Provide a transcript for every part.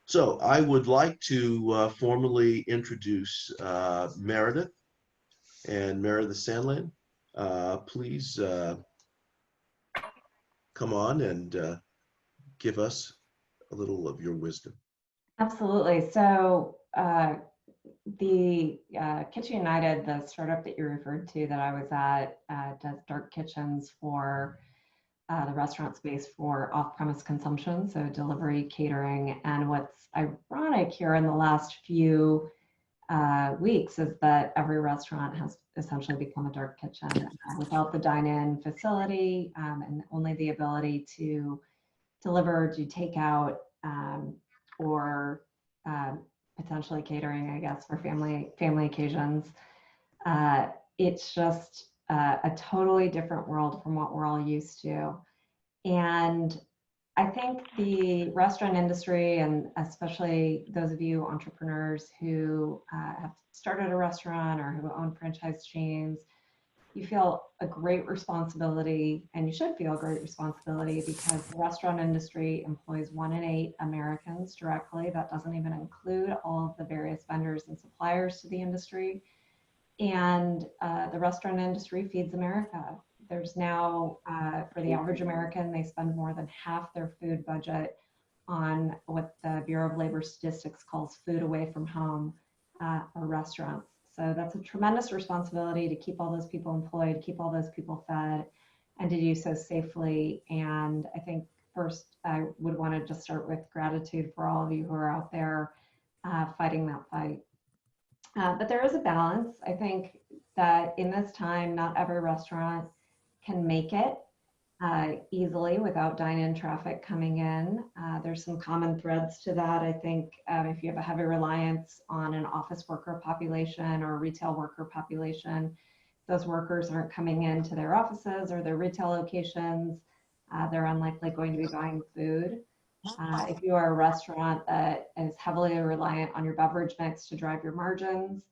So I would like to formally introduce Meredith and Meredith Sandlin. Please come on and give us a little of your wisdom. Absolutely. So the Kitchen United, the startup that you referred to that I was at, does dark kitchens for the restaurant space for off-premise consumption, so delivery, catering. And what's ironic here in the last few weeks is that every restaurant has essentially become a dark kitchen without the dine-in facility and only the ability to deliver, do takeout, or potentially catering, I guess, for family occasions. It's just a totally different world from what we're all used to. And I think the restaurant industry, and especially those of you entrepreneurs who have started a restaurant or who own franchise chains, you feel a great responsibility, and you should feel a great responsibility, because the restaurant industry employs 1 in 8 Americans directly. That doesn't even include all of the various vendors and suppliers to the industry. And the restaurant industry feeds America. There's now, for the average American, they spend more than half their food budget on what the Bureau of Labor Statistics calls food away from home or restaurants. So that's a tremendous responsibility to keep all those people employed, keep all those people fed, and to do so safely. And I think first I would want to just start with gratitude for all of you who are out there fighting that fight. But there is a balance. I think that in this time, not every restaurant can make it easily without dine-in traffic coming in. There's some common threads to that. I think if you have a heavy reliance on an office worker population or a retail worker population, those workers aren't coming into their offices or their retail locations. They're unlikely going to be buying food. If you are a restaurant that is heavily reliant on your beverage mix to drive your margins,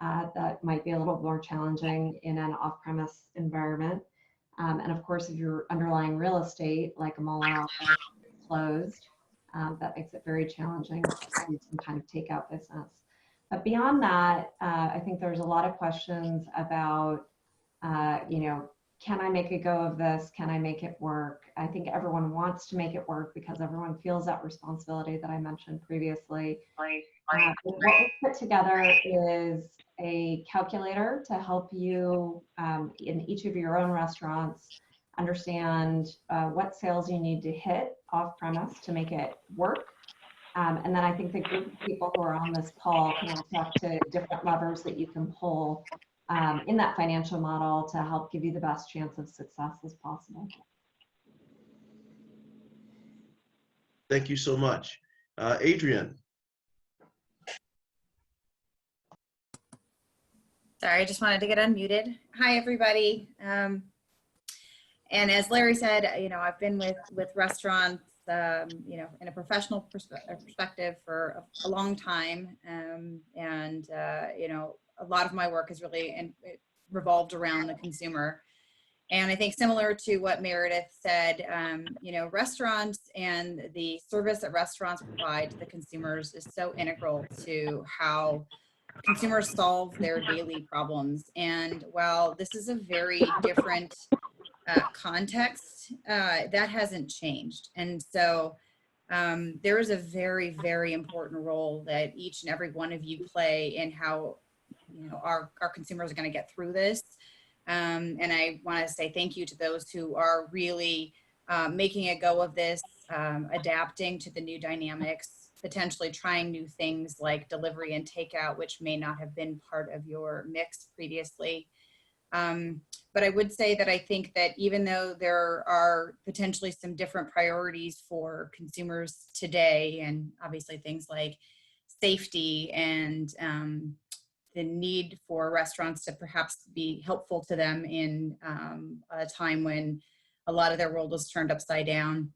that might be a little more challenging in an off-premise environment. And of course, if your underlying real estate, like a mall office, closed, that makes it very challenging to do some kind of takeout business. But beyond that, I think there's a lot of questions about, can I make a go of this? Can I make it work? I think everyone wants to make it work because everyone feels that responsibility that I mentioned previously. What we put together is a calculator to help you in each of your own restaurants understand what sales you need to hit off premise to make it work. And then I think the group of people who are on this call can all talk to different levers that you can pull in that financial model to help give you the best chance of success as possible. Thank you so much. Adrienne. Sorry, I just wanted to get unmuted. Hi, everybody. And as Larry said, I've been with restaurants, in a professional perspective for a long time. A lot of my work is really revolved around the consumer. And I think similar to what Meredith said, restaurants and the service that restaurants provide to the consumers is so integral to how consumers solve their daily problems. And while this is a very different context, that hasn't changed. And so there is a very, very important role that each and every one of you play in how our consumers are going to get through this. And I want to say thank you to those who are really making a go of this, adapting to the new dynamics, potentially trying new things like delivery and takeout, which may not have been part of your mix previously. But I would say that I think that even though there are potentially some different priorities for consumers today, and obviously things like safety and the need for restaurants to perhaps be helpful to them in a time when a lot of their world was turned upside down,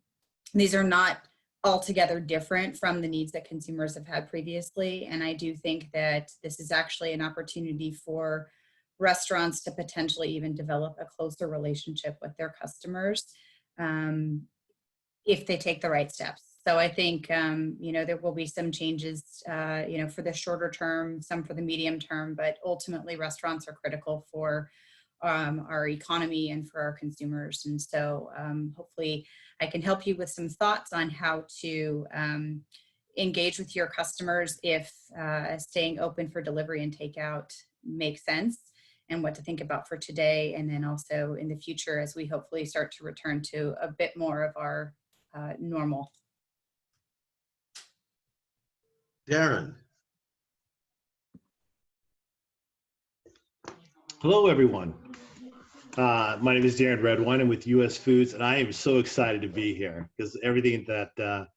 these are not altogether different from the needs that consumers have had previously. And I do think that this is actually an opportunity for restaurants to potentially even develop a closer relationship with their customers if they take the right steps. So I think, there will be some changes, for the shorter term, some for the medium term, but ultimately restaurants are critical for our economy and for our consumers. And so hopefully I can help you with some thoughts on how to engage with your customers if staying open for delivery and takeout makes sense, and what to think about for today, and then also in the future as we hopefully start to return to a bit more of our normal. Darren. Hello, everyone. My name is Darren Redwine. I'm with US Foods, and I am so excited to be here because everything that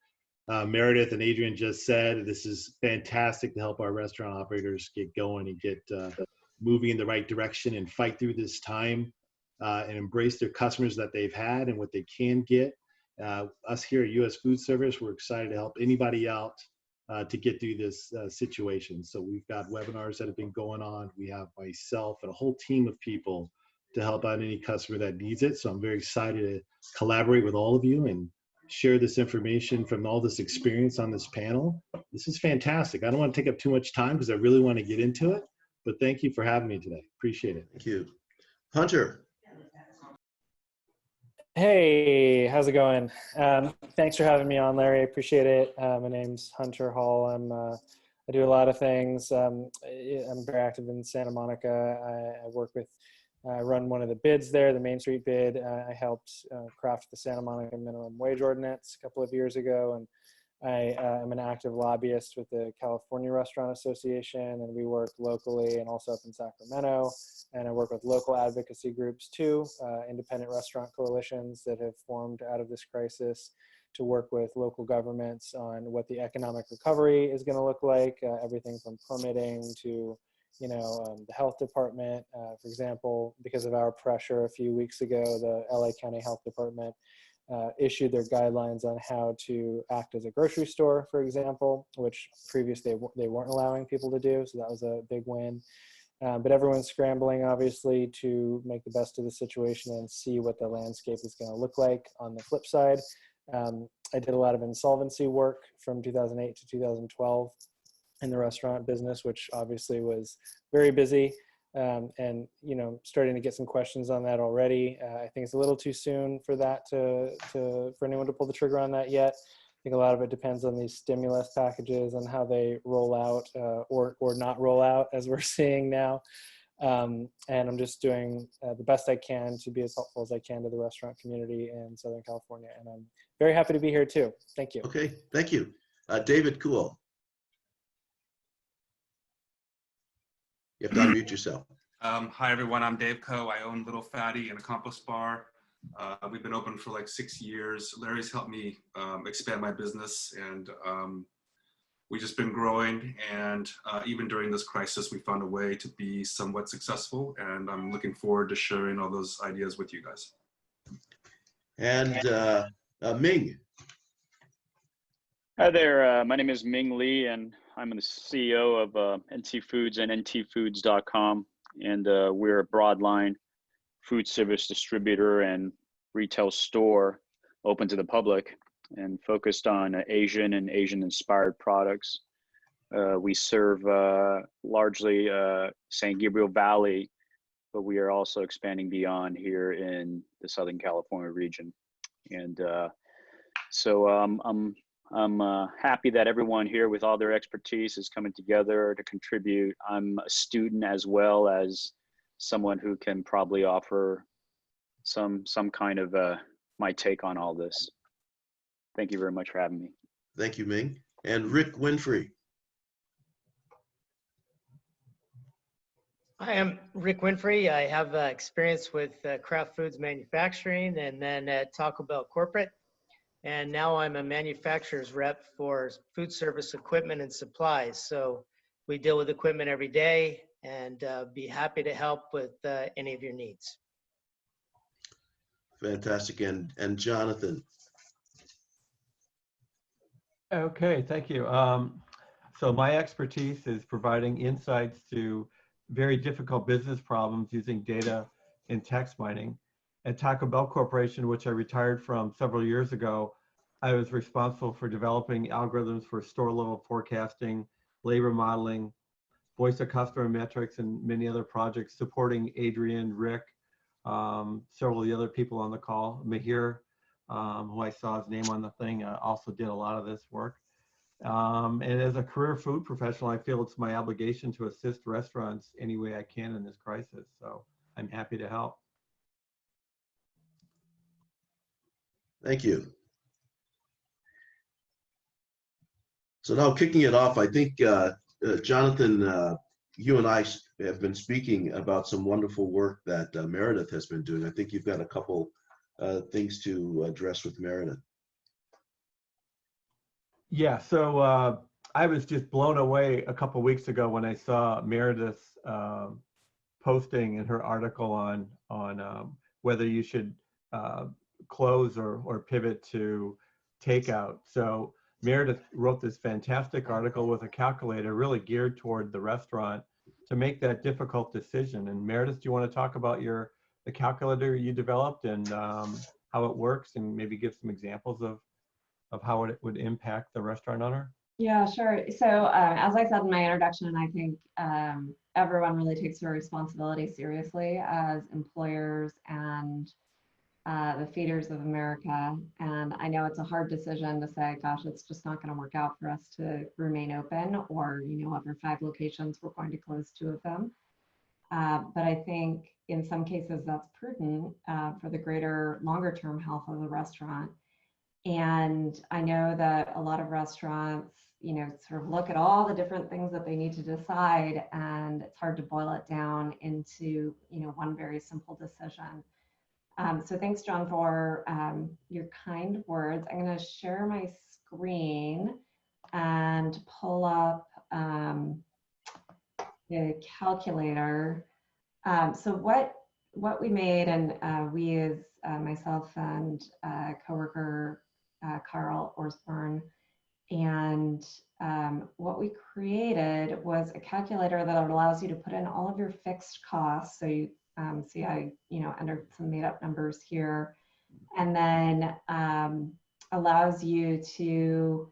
Meredith and Adrian just said, this is fantastic to help our restaurant operators get going and get moving in the right direction and fight through this time and embrace their customers that they've had and what they can get. Us here at US Food Service, we're excited to help anybody out to get through this situation. So we've got webinars that have been going on. We have myself and a whole team of people to help out any customer that needs it. So I'm very excited to collaborate with all of you and share this information from all this experience on this panel. This is fantastic. I don't want to take up too much time because I really want to get into it, but thank you for having me today. Appreciate it. Thank you. Hunter. Hey, how's it going? Thanks for having me on, Larry. I appreciate it. My name's Hunter Hall. I do a lot of things. I'm very active in Santa Monica. I run one of the bids there, the Main Street bid. I helped craft the Santa Monica minimum wage ordinance a couple of years ago, and I am an active lobbyist with the California Restaurant Association, and we work locally and also up in Sacramento. And I work with local advocacy groups too, independent restaurant coalitions that have formed out of this crisis to work with local governments on what the economic recovery is going to look like, everything from permitting to the health department. For example, because of our pressure a few weeks ago, the LA County Health Department issued their guidelines on how to act as a grocery store, for example, which previously they weren't allowing people to do. So that was a big win. But everyone's scrambling, obviously, to make the best of the situation and see what the landscape is going to look like. On the flip side, I did a lot of insolvency work from 2008 to 2012 in the restaurant business, which obviously was very busy. And starting to get some questions on that already. I think it's a little too soon for that for anyone to pull the trigger on that yet. I think a lot of it depends on these stimulus packages and how they roll out or not roll out, as we're seeing now. And I'm just doing the best I can to be as helpful as I can to the restaurant community in Southern California. And I'm very happy to be here too. Thank you. Okay, thank you. David Kuhl. You have to unmute yourself. Hi, everyone. I'm Dave Coe. I own Little Fatty and Accomplice Bar. We've been open for like 6 years. Larry's helped me expand my business, and we've just been growing. And even during this crisis, we found a way to be somewhat successful. And I'm looking forward to sharing all those ideas with you guys. And Ming. Hi there, my name is Ming Lee, and I'm the CEO of NT Foods and ntfoods.com, and we're a broadline food service distributor and retail store open to the public and focused on Asian and Asian-inspired products. We serve largely San Gabriel Valley, but we are also expanding beyond here in the Southern California region. And so I'm happy that everyone here with all their expertise is coming together to contribute. I'm a student as well as someone who can probably offer some kind of my take on all this. Thank you very much for having me. Thank you, Ming. And Rick Winfrey. Hi, I'm Rick Winfrey. I have experience with Kraft Foods manufacturing and then at Taco Bell corporate. And now I'm a manufacturer's rep for food service equipment and supplies. So we deal with equipment every day and be happy to help with any of your needs. Fantastic. And Jonathan. Okay, thank you. So my expertise is providing insights to very difficult business problems using data and text mining. At Taco Bell Corporation, which I retired from several years ago, I was responsible for developing algorithms for store level forecasting, labor modeling, voice of customer metrics, and many other projects supporting Adrian, Rick, several of the other people on the call. Mahir, who I saw his name on the thing, also did a lot of this work. And as a career food professional, I feel it's my obligation to assist restaurants any way I can in this crisis. So I'm happy to help. Thank you. So now kicking it off, I think, Jonathan, you and I have been speaking about some wonderful work that Meredith has been doing. I think you've got a couple things to address with Meredith. Yeah, so I was just blown away a couple weeks ago when I saw Meredith's posting in her article on whether you should close or pivot to takeout. So Meredith wrote this fantastic article with a calculator really geared toward the restaurant to make that difficult decision. And Meredith, do you want to talk about the calculator you developed and how it works, and maybe give some examples of how it would impact the restaurant owner? Yeah, sure. So as I said in my introduction, I think everyone really takes their responsibility seriously as employers and the feeders of America. And I know it's a hard decision to say, gosh, it's just not going to work out for us to remain open, or, of our 5 locations, we're going to close 2 of them. But I think in some cases that's prudent for the greater longer term health of the restaurant. And I know that a lot of restaurants, sort of look at all the different things that they need to decide, and it's hard to boil it down into, one very simple decision. So thanks, John, for your kind words. I'm going to share my screen and pull up the calculator. So what we made, and we as myself and coworker Carl Orsborn, and what we created was a calculator that allows you to put in all of your fixed costs. So you see I entered some made up numbers here, and then allows you to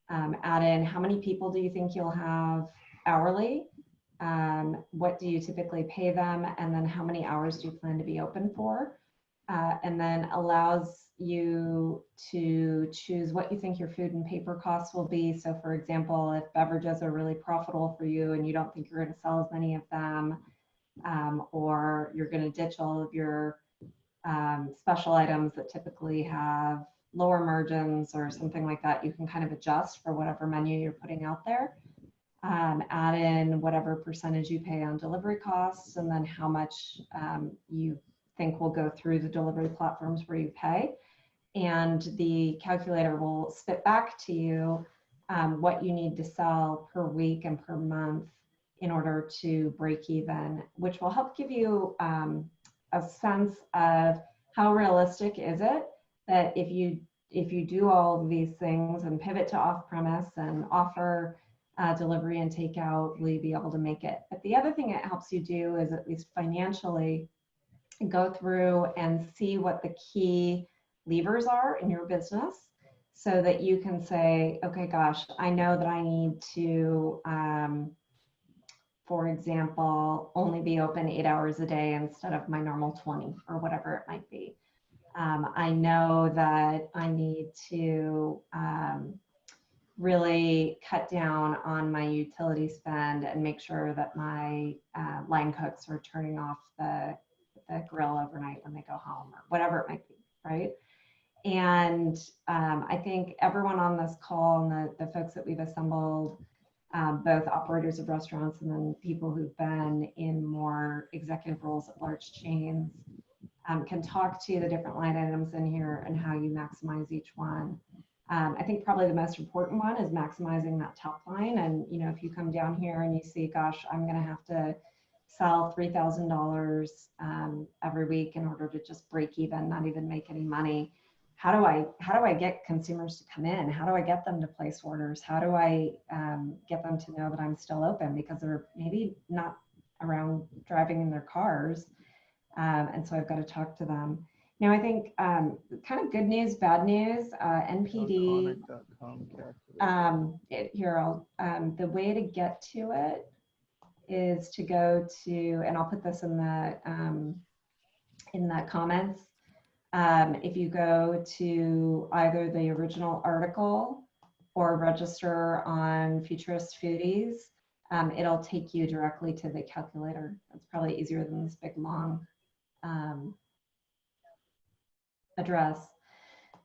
add in how many people do you think you'll have hourly, what do you typically pay them, and then how many hours do you plan to be open for, and then allows you to choose what you think your food and paper costs will be. So for example, if beverages are really profitable for you and you don't think you're going to sell as many of them, or you're going to ditch all of your special items that typically have lower margins or something like that, you can kind of adjust for whatever menu you're putting out there. Add in whatever percentage you pay on delivery costs, and then how much you think will go through the delivery platforms where you pay. And the calculator will spit back to you what you need to sell per week and per month in order to break even, which will help give you a sense of how realistic is it that if you do all of these things and pivot to off-premise and offer delivery and takeout, will you be able to make it? But the other thing it helps you do is, at least financially, go through and see what the key levers are in your business, so that you can say, okay, gosh, I know that I need to, for example, only be open 8 hours a day instead of my normal 20, or whatever it might be. I know that I need to really cut down on my utility spend and make sure that my line cooks are turning off the grill overnight when they go home, or whatever it might be, right? And I think everyone on this call, and the folks that we've assembled, both operators of restaurants and then people who've been in more executive roles at large chains, can talk to the different line items in here and how you maximize each one. I think probably the most important one is maximizing that top line. And if you come down here and you see, gosh, I'm going to have to sell $3,000 every week in order to just break even, not even make any money. How do I get consumers to come in? How do I get them to place orders? How do I get them to know that I'm still open, because they're maybe not around driving in their cars, and so I've got to talk to them. Now, I think kind of good news, bad news, NPD, the way to get to it is to go to, and I'll put this in the comments. If you go to either the original article or register on Futurist Foodies, it'll take you directly to the calculator. It's probably easier than this big long address.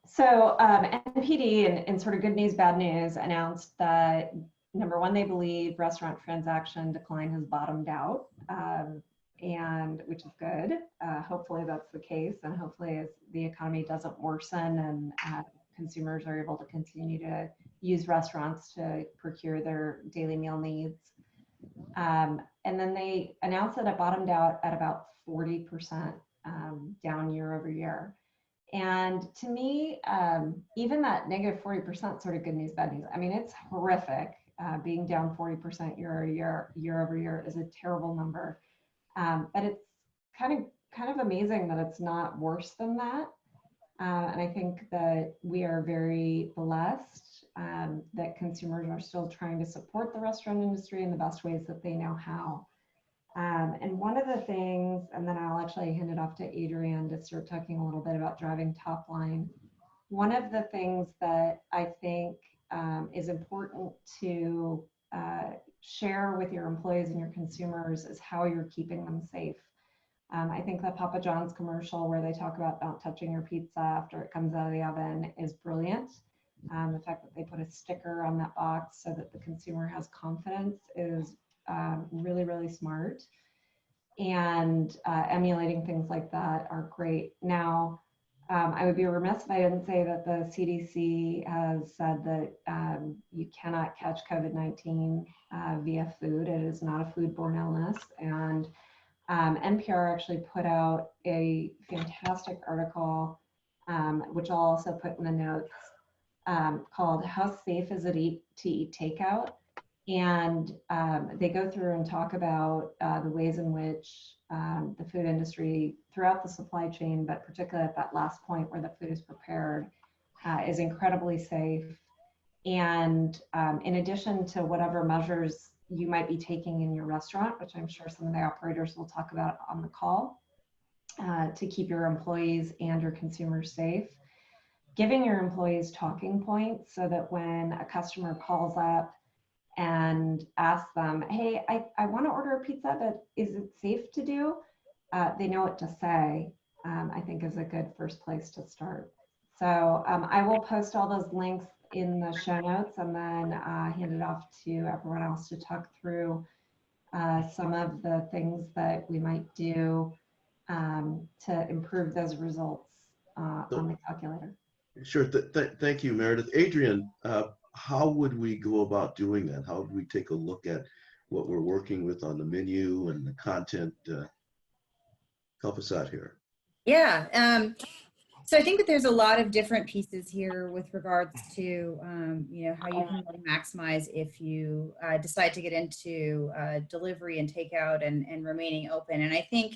So NPD, and sort of good news, bad news, announced that number one, they believe restaurant transaction decline has bottomed out, and which is good. Hopefully that's the case, and hopefully as the economy doesn't worsen and consumers are able to continue to use restaurants to procure their daily meal needs. And then they announced that it bottomed out at about 40% down year over year. And to me, even that negative 40% sort of good news, bad news. I mean, it's horrific. Being down 40% year over year is a terrible number. But it's kind of amazing that it's not worse than that. And I think that we are very blessed that consumers are still trying to support the restaurant industry in the best ways that they know how. And one of the things, and then I'll actually hand it off to Adrian to start talking a little bit about driving top line. One of the things that I think is important to share with your employees and your consumers is how you're keeping them safe. I think the Papa John's commercial where they talk about not touching your pizza after it comes out of the oven is brilliant. The fact that they put a sticker on that box so that the consumer has confidence is really, really smart. And emulating things like that are great. Now, I would be remiss if I didn't say that the CDC has said that you cannot catch COVID-19 via food. It is not a foodborne illness. And NPR actually put out a fantastic article, which I'll also put in the notes, called How Safe Is It to Eat Takeout? And they go through and talk about the ways in which the food industry throughout the supply chain, but particularly at that last point where the food is prepared, is incredibly safe. And in addition to whatever measures you might be taking in your restaurant, which I'm sure some of the operators will talk about on the call, to keep your employees and your consumers safe, giving your employees talking points so that when a customer calls up and asks them, hey, I want to order a pizza, but is it safe to do? They know what to say, I think is a good first place to start. So I will post all those links in the show notes and then hand it off to everyone else to talk through some of the things that we might do to improve those results on the calculator. Sure. Thank you, Meredith. Adrian, how would we go about doing that? How would we take a look at what we're working with on the menu and the content? Help us out here. Yeah. So I think that there's a lot of different pieces here with regards to, you know, how you can really maximize if you decide to get into delivery and takeout and remaining open. And I think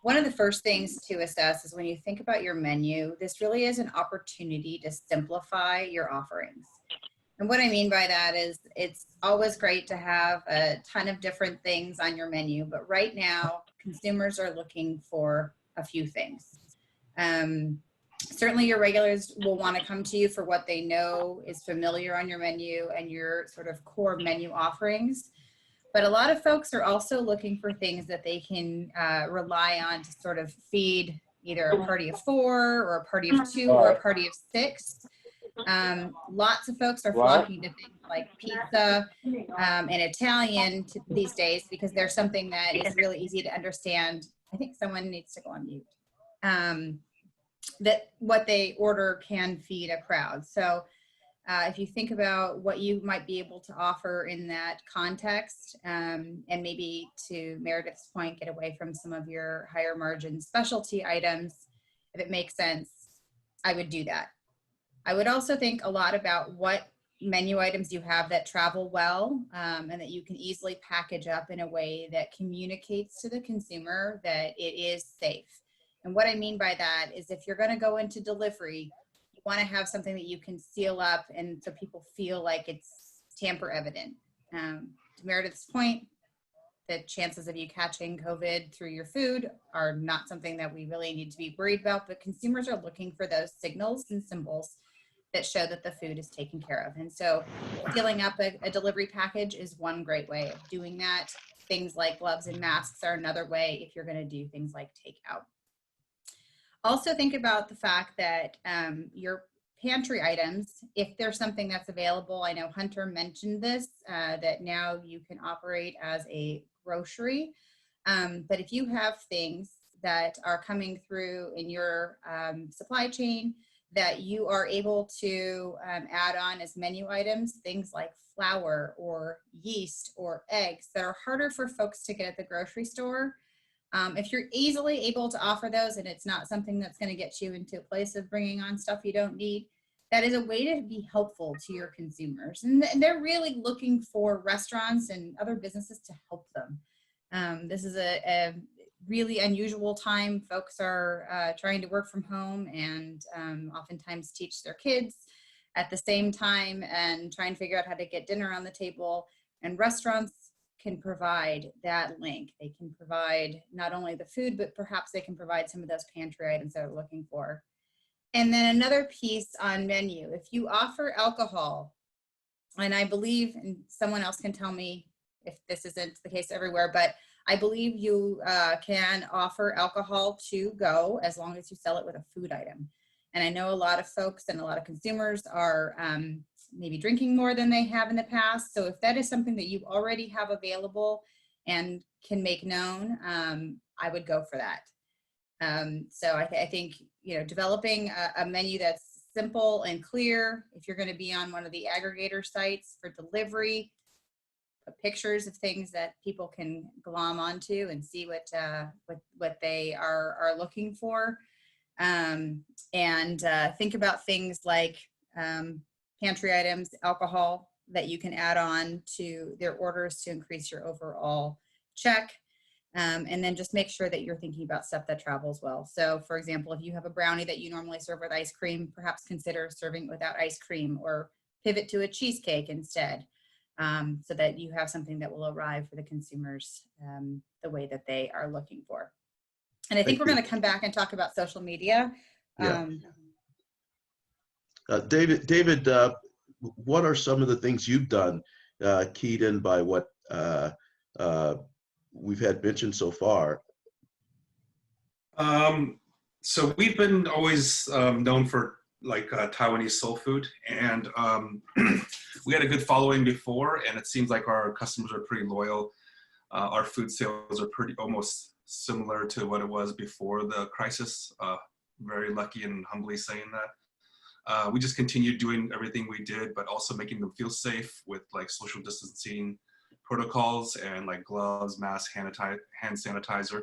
one of the first things to assess is when you think about your menu, this really is an opportunity to simplify your offerings. And what I mean by that is it's always great to have a ton of different things on your menu, but right now consumers are looking for a few things. Certainly your regulars will want to come to you for what they know is familiar on your menu and your sort of core menu offerings. But a lot of folks are also looking for things that they can rely on to sort of feed either a party of 4 or a party of 2 or a party of 6. Lots of folks are flocking to things like pizza and Italian these days because there's something that is really easy to understand. I think someone needs to go on mute. That what they order can feed a crowd. So if you think about what you might be able to offer in that context, and maybe to Meredith's point, get away from some of your higher margin specialty items, if it makes sense, I would do that. I would also think a lot about what menu items you have that travel well, and that you can easily package up in a way that communicates to the consumer that it is safe. And what I mean by that is if you're going to go into delivery, you want to have something that you can seal up and so people feel like it's tamper evident. To Meredith's point, the chances of you catching COVID through your food are not something that we really need to be worried about, but consumers are looking for those signals and symbols that show that the food is taken care of. And so sealing up a delivery package is one great way of doing that. Things like gloves and masks are another way if you're going to do things like takeout. Also think about the fact that your pantry items, if there's something that's available, I know Hunter mentioned this, that now you can operate as a grocery. But if you have things that are coming through in your supply chain that you are able to add on as menu items, things like flour or yeast or eggs that are harder for folks to get at the grocery store. If you're easily able to offer those and it's not something that's going to get you into a place of bringing on stuff you don't need, that is a way to be helpful to your consumers. And they're really looking for restaurants and other businesses to help them. This is a really unusual time. Folks are trying to work from home and oftentimes teach their kids at the same time and trying to figure out how to get dinner on the table. And restaurants can provide that link. They can provide not only the food, but perhaps they can provide some of those pantry items that they're looking for. And then another piece on menu, if you offer alcohol, and I believe, and someone else can tell me if this isn't the case everywhere, but I believe you can offer alcohol to go as long as you sell it with a food item. And I know a lot of folks and a lot of consumers are maybe drinking more than they have in the past. So if that is something that you already have available and can make known, I would go for that. So I think, you know, developing a menu that's simple and clear. If you're going to be on one of the aggregator sites for delivery, put pictures of things that people can glom onto and see what they are looking for. And think about things like pantry items, alcohol that you can add on to their orders to increase your overall check. And then just make sure that you're thinking about stuff that travels well. So for example, if you have a brownie that you normally serve with ice cream, perhaps consider serving it without ice cream or pivot to a cheesecake instead, so that you have something that will arrive for the consumers the way that they are looking for. And I think we're going to come back and talk about social media. Yeah. David, what are some of the things you've done keyed in by what we've had mentioned so far? So we've been always known for like Taiwanese soul food, and we had a good following before, and it seems like our customers are pretty loyal. Our food sales are pretty almost similar to what it was before the crisis. Very lucky and humbly saying that. We just continued doing everything we did, but also making them feel safe with like social distancing protocols and like gloves, masks, hand sanitizer.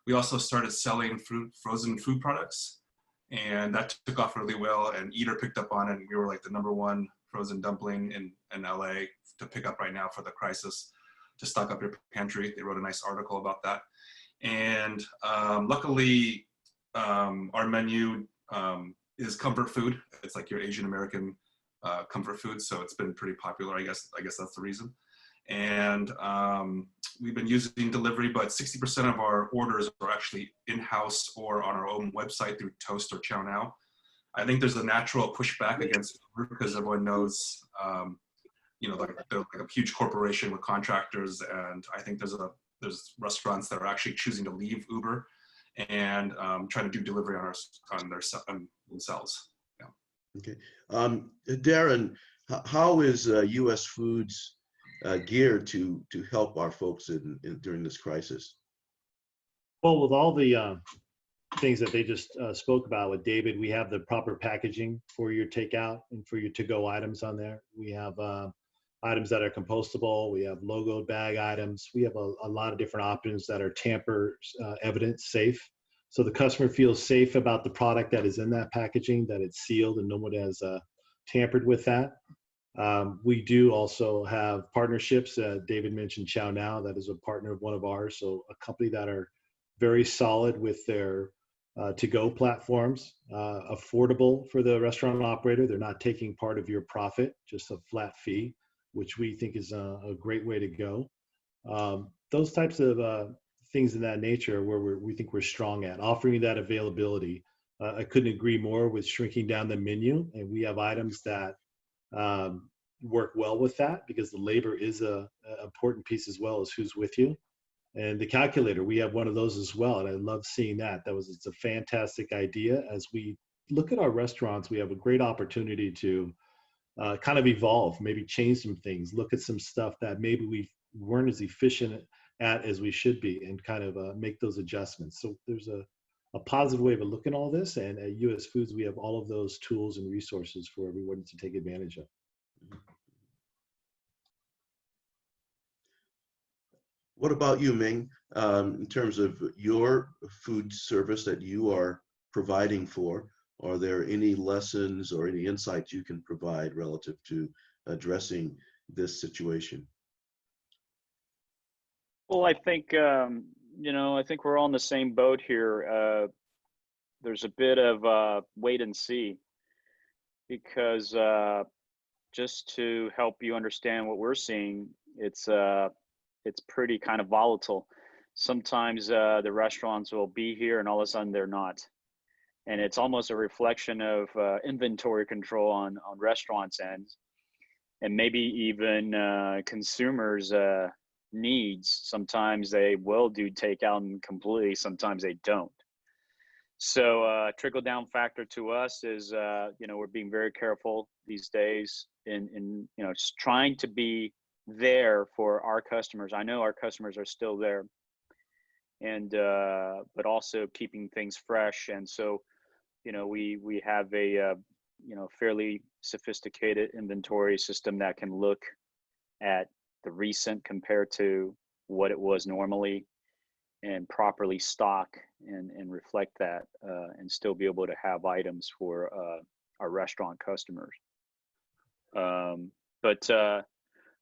We also started selling frozen food products, and that took off really well, and Eater picked up on it, and we were like the #1 frozen dumpling in LA to pick up right now for the crisis, to stock up your pantry. They wrote a nice article about that. And luckily, our menu is comfort food. It's like your Asian American comfort food, so it's been pretty popular. I guess that's the reason. And we've been using delivery, but 60% of our orders are actually in-house or on our own website through Toast or Chow Now. I think there's a natural pushback against Uber because everyone knows, you know, they're like a huge corporation with contractors, and I think there's restaurants that are actually choosing to leave Uber and trying to do delivery on themselves. Yeah. Okay, Darren, how is U.S. Foods geared to help our folks during this crisis? Well, with all the things that they just spoke about with David, we have the proper packaging for your takeout and for your to-go items on there. We have items that are compostable. We have logoed bag items. We have a lot of different options that are tamper evident safe. So the customer feels safe about the product that is in that packaging, that it's sealed and no one has tampered with that. We do also have partnerships. David mentioned Chow Now, that is a partner of one of ours. So a company that are very solid with their to-go platforms, affordable for the restaurant operator. They're not taking part of your profit, just a flat fee, which we think is a great way to go. Those types of things in that nature where we think we're strong at, offering that availability. I couldn't agree more with shrinking down the menu, and we have items that work well with that because the labor is a important piece as well as who's with you. And the calculator, we have one of those as well, and I love seeing that. It's a fantastic idea. As we look at our restaurants, we have a great opportunity to kind of evolve, maybe change some things, look at some stuff that maybe we weren't as efficient at as we should be, and kind of make those adjustments. So there's a positive way of looking at all this, and at US Foods, we have all of those tools and resources for everyone to take advantage of. What about you, Ming? In terms of your food service that you are providing for, are there any lessons or any insights you can provide relative to addressing this situation? Well, I think, I think we're all in the same boat here. There's a bit of wait and see, because just to help you understand what we're seeing, it's pretty kind of volatile. Sometimes the restaurants will be here and all of a sudden they're not. And it's almost a reflection of inventory control on restaurants' ends, and maybe even consumers' needs. Sometimes they will do takeout and completely, sometimes they don't. So trickle down factor to us is, we're being very careful these days in trying to be there for our customers. I know our customers are still there, and but also keeping things fresh. And so, we have a fairly sophisticated inventory system that can look at the recent compared to what it was normally, and properly stock and reflect that, and still be able to have items for our restaurant customers.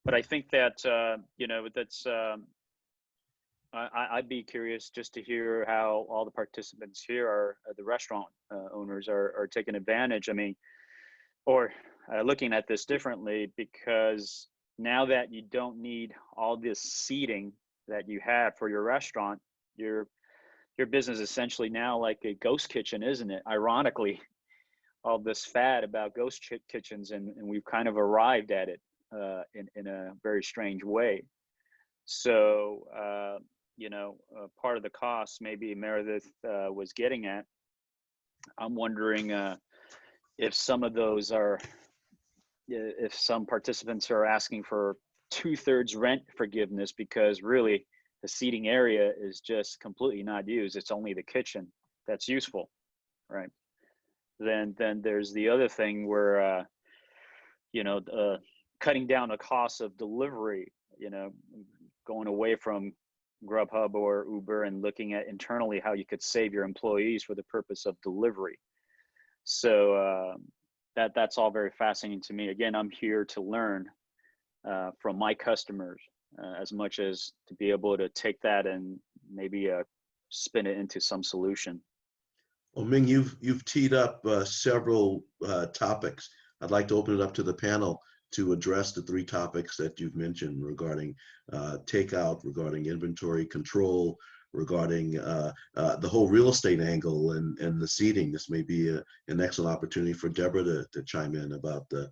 But I think that, that's, I'd be curious just to hear how all the participants here the restaurant owners are taking advantage. I mean, or looking at this differently, because now that you don't need all this seating that you have for your restaurant, your business is essentially now like a ghost kitchen, isn't it? Ironically, all this fad about ghost kitchens, and we've kind of arrived at it in a very strange way. So, part of the cost maybe Meredith was getting at, I'm wondering if some of those are, if some participants are asking for 2/3 rent forgiveness because really the seating area is just completely not used. It's only the kitchen that's useful, right? Then there's the other thing where, cutting down the cost of delivery, going away from Grubhub or Uber and looking at internally how you could save your employees for the purpose of delivery. So that's all very fascinating to me. Again, I'm here to learn from my customers as much as to be able to take that and maybe spin it into some solution. Well, Ming, you've teed up several topics. I'd like to open it up to the panel to address the 3 topics that you've mentioned regarding takeout, regarding inventory control, regarding the whole real estate angle and the seating. This may be an excellent opportunity for Deborah to chime in about the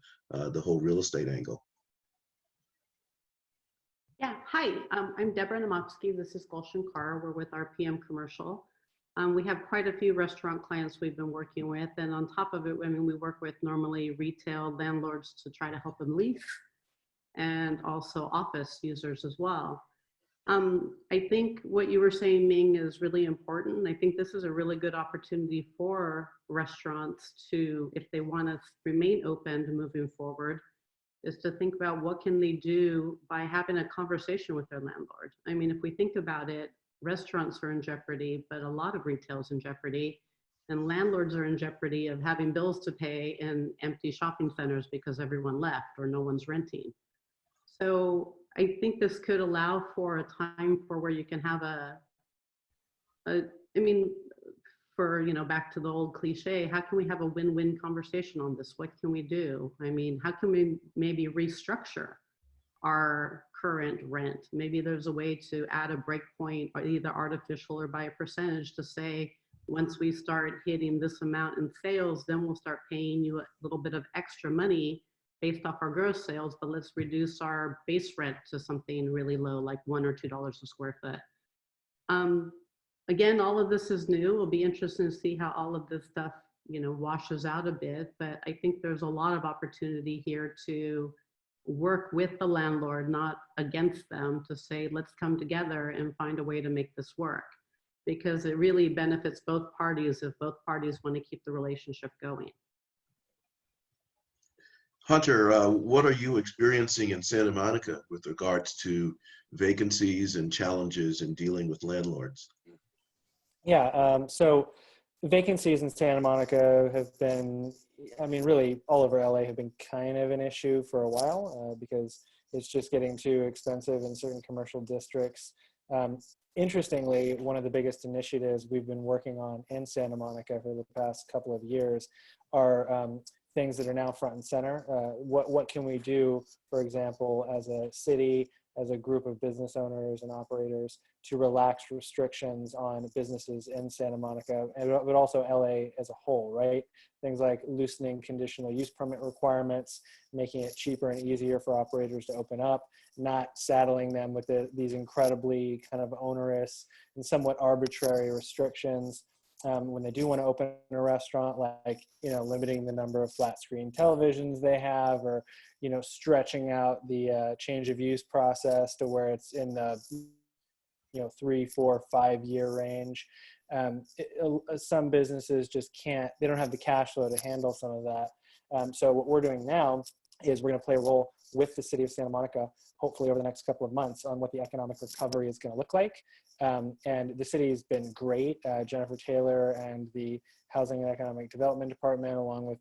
whole real estate angle. Yeah, hi, I'm Deborah Namofsky. This is Gulshan Carr. We're with RPM Commercial. We have quite a few restaurant clients we've been working with, and on top of it, I mean, we work with normally retail landlords to try to help them lease, and also office users as well. I think what you were saying, Ming, is really important. I think this is a really good opportunity for restaurants to, if they want to remain open to moving forward, is to think about what can they do by having a conversation with their landlord. I mean, if we think about it, restaurants are in jeopardy, but a lot of retail is in jeopardy, and landlords are in jeopardy of having bills to pay in empty shopping centers because everyone left or no one's renting. So I think this could allow for a time for where you can have for for, back to the old cliche, how can we have a win-win conversation on this? What can we do? I mean, how can we maybe restructure our current rent? Maybe there's a way to add a breakpoint, or either artificial or by a percentage, to say, once we start hitting this amount in sales, then we'll start paying you a little bit of extra money based off our gross sales, but let's reduce our base rent to something really low, like $1 or $2 a square foot. Again, all of this is new. It'll be interesting to see how all of this stuff, washes out a bit, but I think there's a lot of opportunity here to work with the landlord, not against them, to say, let's come together and find a way to make this work, because it really benefits both parties if both parties want to keep the relationship going. Hunter, what are you experiencing in Santa Monica with regards to vacancies and challenges in dealing with landlords? Yeah, so vacancies in Santa Monica have been, really all over LA have been kind of an issue for a while because it's just getting too expensive in certain commercial districts. Interestingly, one of the biggest initiatives we've been working on in Santa Monica for the past couple of years are things that are now front and center. What can we do, for example, as a city, as a group of business owners and operators, to relax restrictions on businesses in Santa Monica, but also LA as a whole, right? Things like loosening conditional use permit requirements, making it cheaper and easier for operators to open up, not saddling them with these incredibly kind of onerous and somewhat arbitrary restrictions when they do want to open a restaurant, like, limiting the number of flat screen televisions they have, or, stretching out the change of use process to where it's in the 3, 4, 5 year range. Some businesses just can't, they don't have the cash flow to handle some of that. So what we're doing now is we're going to play a role with the city of Santa Monica, hopefully over the next couple of months, on what the economic recovery is going to look like. And the city has been great. Jennifer Taylor and the Housing and Economic Development Department, along with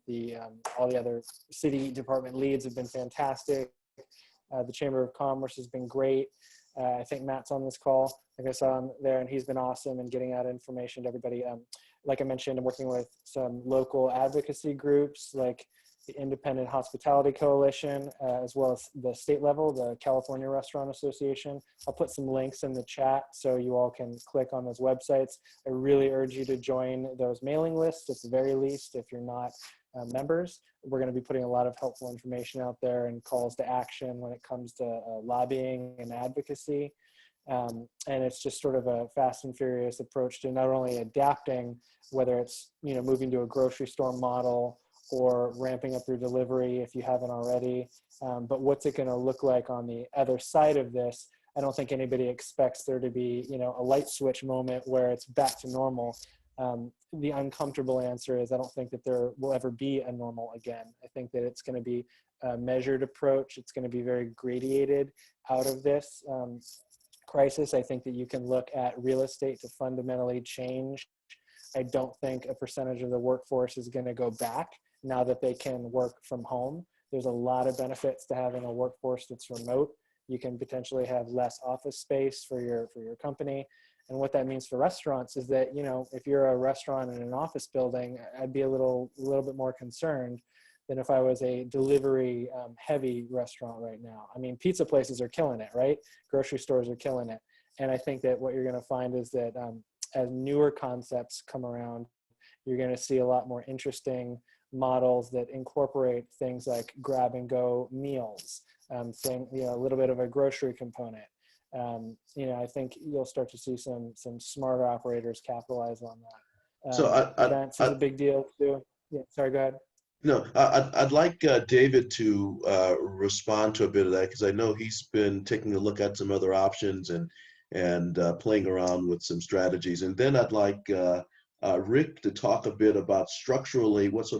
all the other city department leads, have been fantastic. The Chamber of Commerce has been great. I think Matt's on this call. I guess there, and he's been awesome in getting out information to everybody. Like I mentioned, I'm working with some local advocacy groups like the Independent Hospitality Coalition, as well as the state level, the California Restaurant Association. I'll put some links in the chat so you all can click on those websites. I really urge you to join those mailing lists at the very least if you're not members. We're going to be putting a lot of helpful information out there and calls to action when it comes to lobbying and advocacy. And it's just sort of a fast and furious approach to not only adapting, whether it's moving to a grocery store model or ramping up your delivery if you haven't already, but what's it going to look like on the other side of this? I don't think anybody expects there to be a light switch moment where it's back to normal. The uncomfortable answer is I don't think that there will ever be a normal again. I think that it's going to be a measured approach. It's going to be very gradated out of this crisis. I think that you can look at real estate to fundamentally change. I don't think a percentage of the workforce is going to go back now that they can work from home. There's a lot of benefits to having a workforce that's remote. You can potentially have less office space for your company. And what that means for restaurants is that, if you're a restaurant in an office building, I'd be a little bit more concerned than if I was a delivery heavy restaurant right now. I mean, pizza places are killing it, right? Grocery stores are killing it. And I think that what you're going to find is that as newer concepts come around, you're going to see a lot more interesting models that incorporate things like grab and go meals, a little bit of a grocery component. I think you'll start to see some smarter operators capitalize on that. So events is a big deal too. Yeah, sorry, go ahead. No, I'd like David to respond to a bit of that, because I know he's been taking a look at some other options and playing around with some strategies. And then I'd like Rick to talk a bit about structurally, what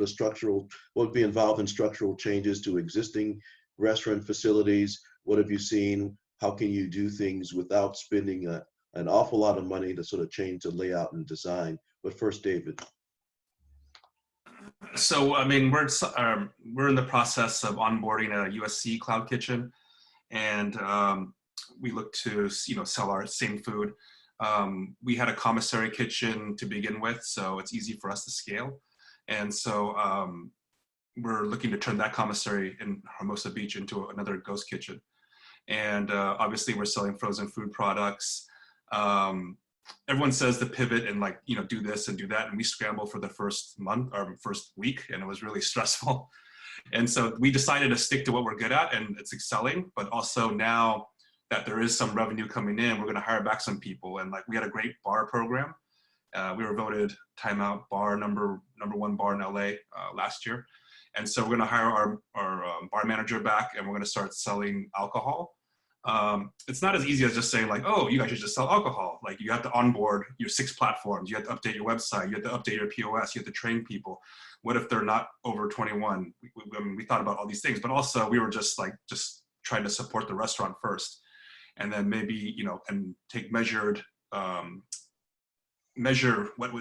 would be involved in structural changes to existing restaurant facilities. What have you seen? How can you do things without spending an awful lot of money to sort of change the layout and design? But first, David. So, we're in the process of onboarding a USC cloud kitchen, and we look to, sell our same food we had a commissary kitchen to begin with, so it's easy for us to scale. And so we're looking to turn that commissary in Hermosa Beach into another ghost kitchen. And obviously we're selling frozen food products. Everyone says to pivot and like, you know, do this and do that. And we scrambled for the first month or first week, and it was really stressful. And so we decided to stick to what we're good at, and it's excelling. But also now that there is some revenue coming in, we're going to hire back some people. And like, we had a great bar program. We were voted Time Out bar number one bar in LA last year. And so we're going to hire our bar manager back, and we're going to start selling alcohol. It's not as easy as just saying like, oh, you guys should just sell alcohol. Like, you have to onboard your 6 platforms. You have to update your website. You have to update your POS. You have to train people. What if they're not over 21? I mean, we thought about all these things, but also we were just trying to support the restaurant first. And then maybe, you know, and take measure what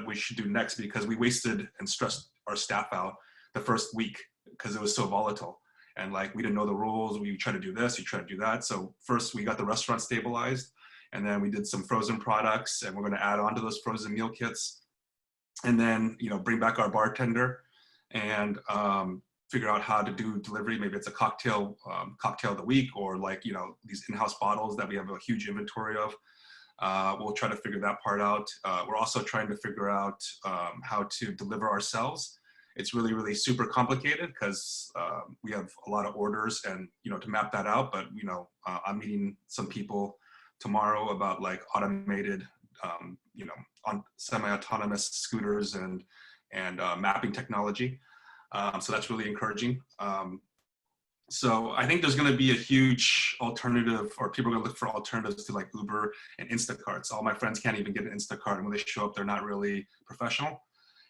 we should do next, because we wasted and stressed our staff out the first week because it was so volatile. And like, we didn't know the rules. We tried to do this, we tried to do that. So first we got the restaurant stabilized, and then we did some frozen products, and we're going to add on to those frozen meal kits. And then, you know, bring back our bartender and figure out how to do delivery. Maybe it's a cocktail of the week, or like, you know, these in-house bottles that we have a huge inventory of. We'll try to figure that part out. We're also trying to figure out how to deliver ourselves. It's really, really super complicated because we have a lot of orders, and, you know, to map that out. But, you know, I'm meeting some people tomorrow about like automated, you know, on semi-autonomous scooters and mapping technology. So that's really encouraging. So I think there's going to be a huge alternative, or people are going to look for alternatives to like Uber and Instacarts. All my friends can't even get an Instacart, and when they show up, they're not really professional.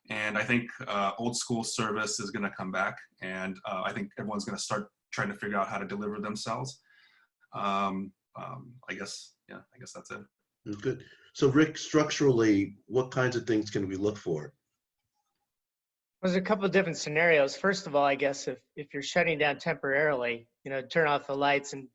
And I think old school service is going to come back, and I think everyone's going to start trying to figure out how to deliver themselves. I guess that's it. Good. So Rick, structurally, what kinds of things can we look for? There's a couple of different scenarios. First of all, I guess if you're shutting down temporarily, you know, turn off the lights and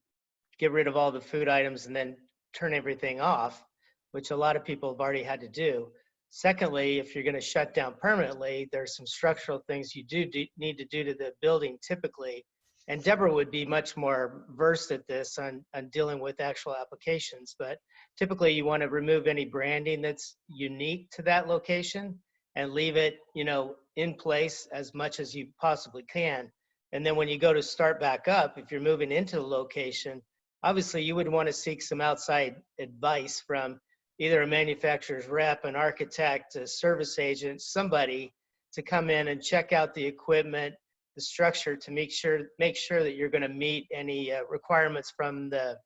get rid of all the food items and then turn everything off, which a lot of people have already had to do. Secondly, if you're going to shut down permanently, there's some structural things you do need to do to the building typically. And Deborah would be much more versed at this on dealing with actual applications. But typically you want to remove any branding that's unique to that location and leave it, you know, in place as much as you possibly can. And then when you go to start back up, if you're moving into the location, obviously you would want to seek some outside advice from either a manufacturer's rep, an architect, a service agent, somebody to come in and check out the equipment, the structure, to make sure that you're going to meet any requirements from the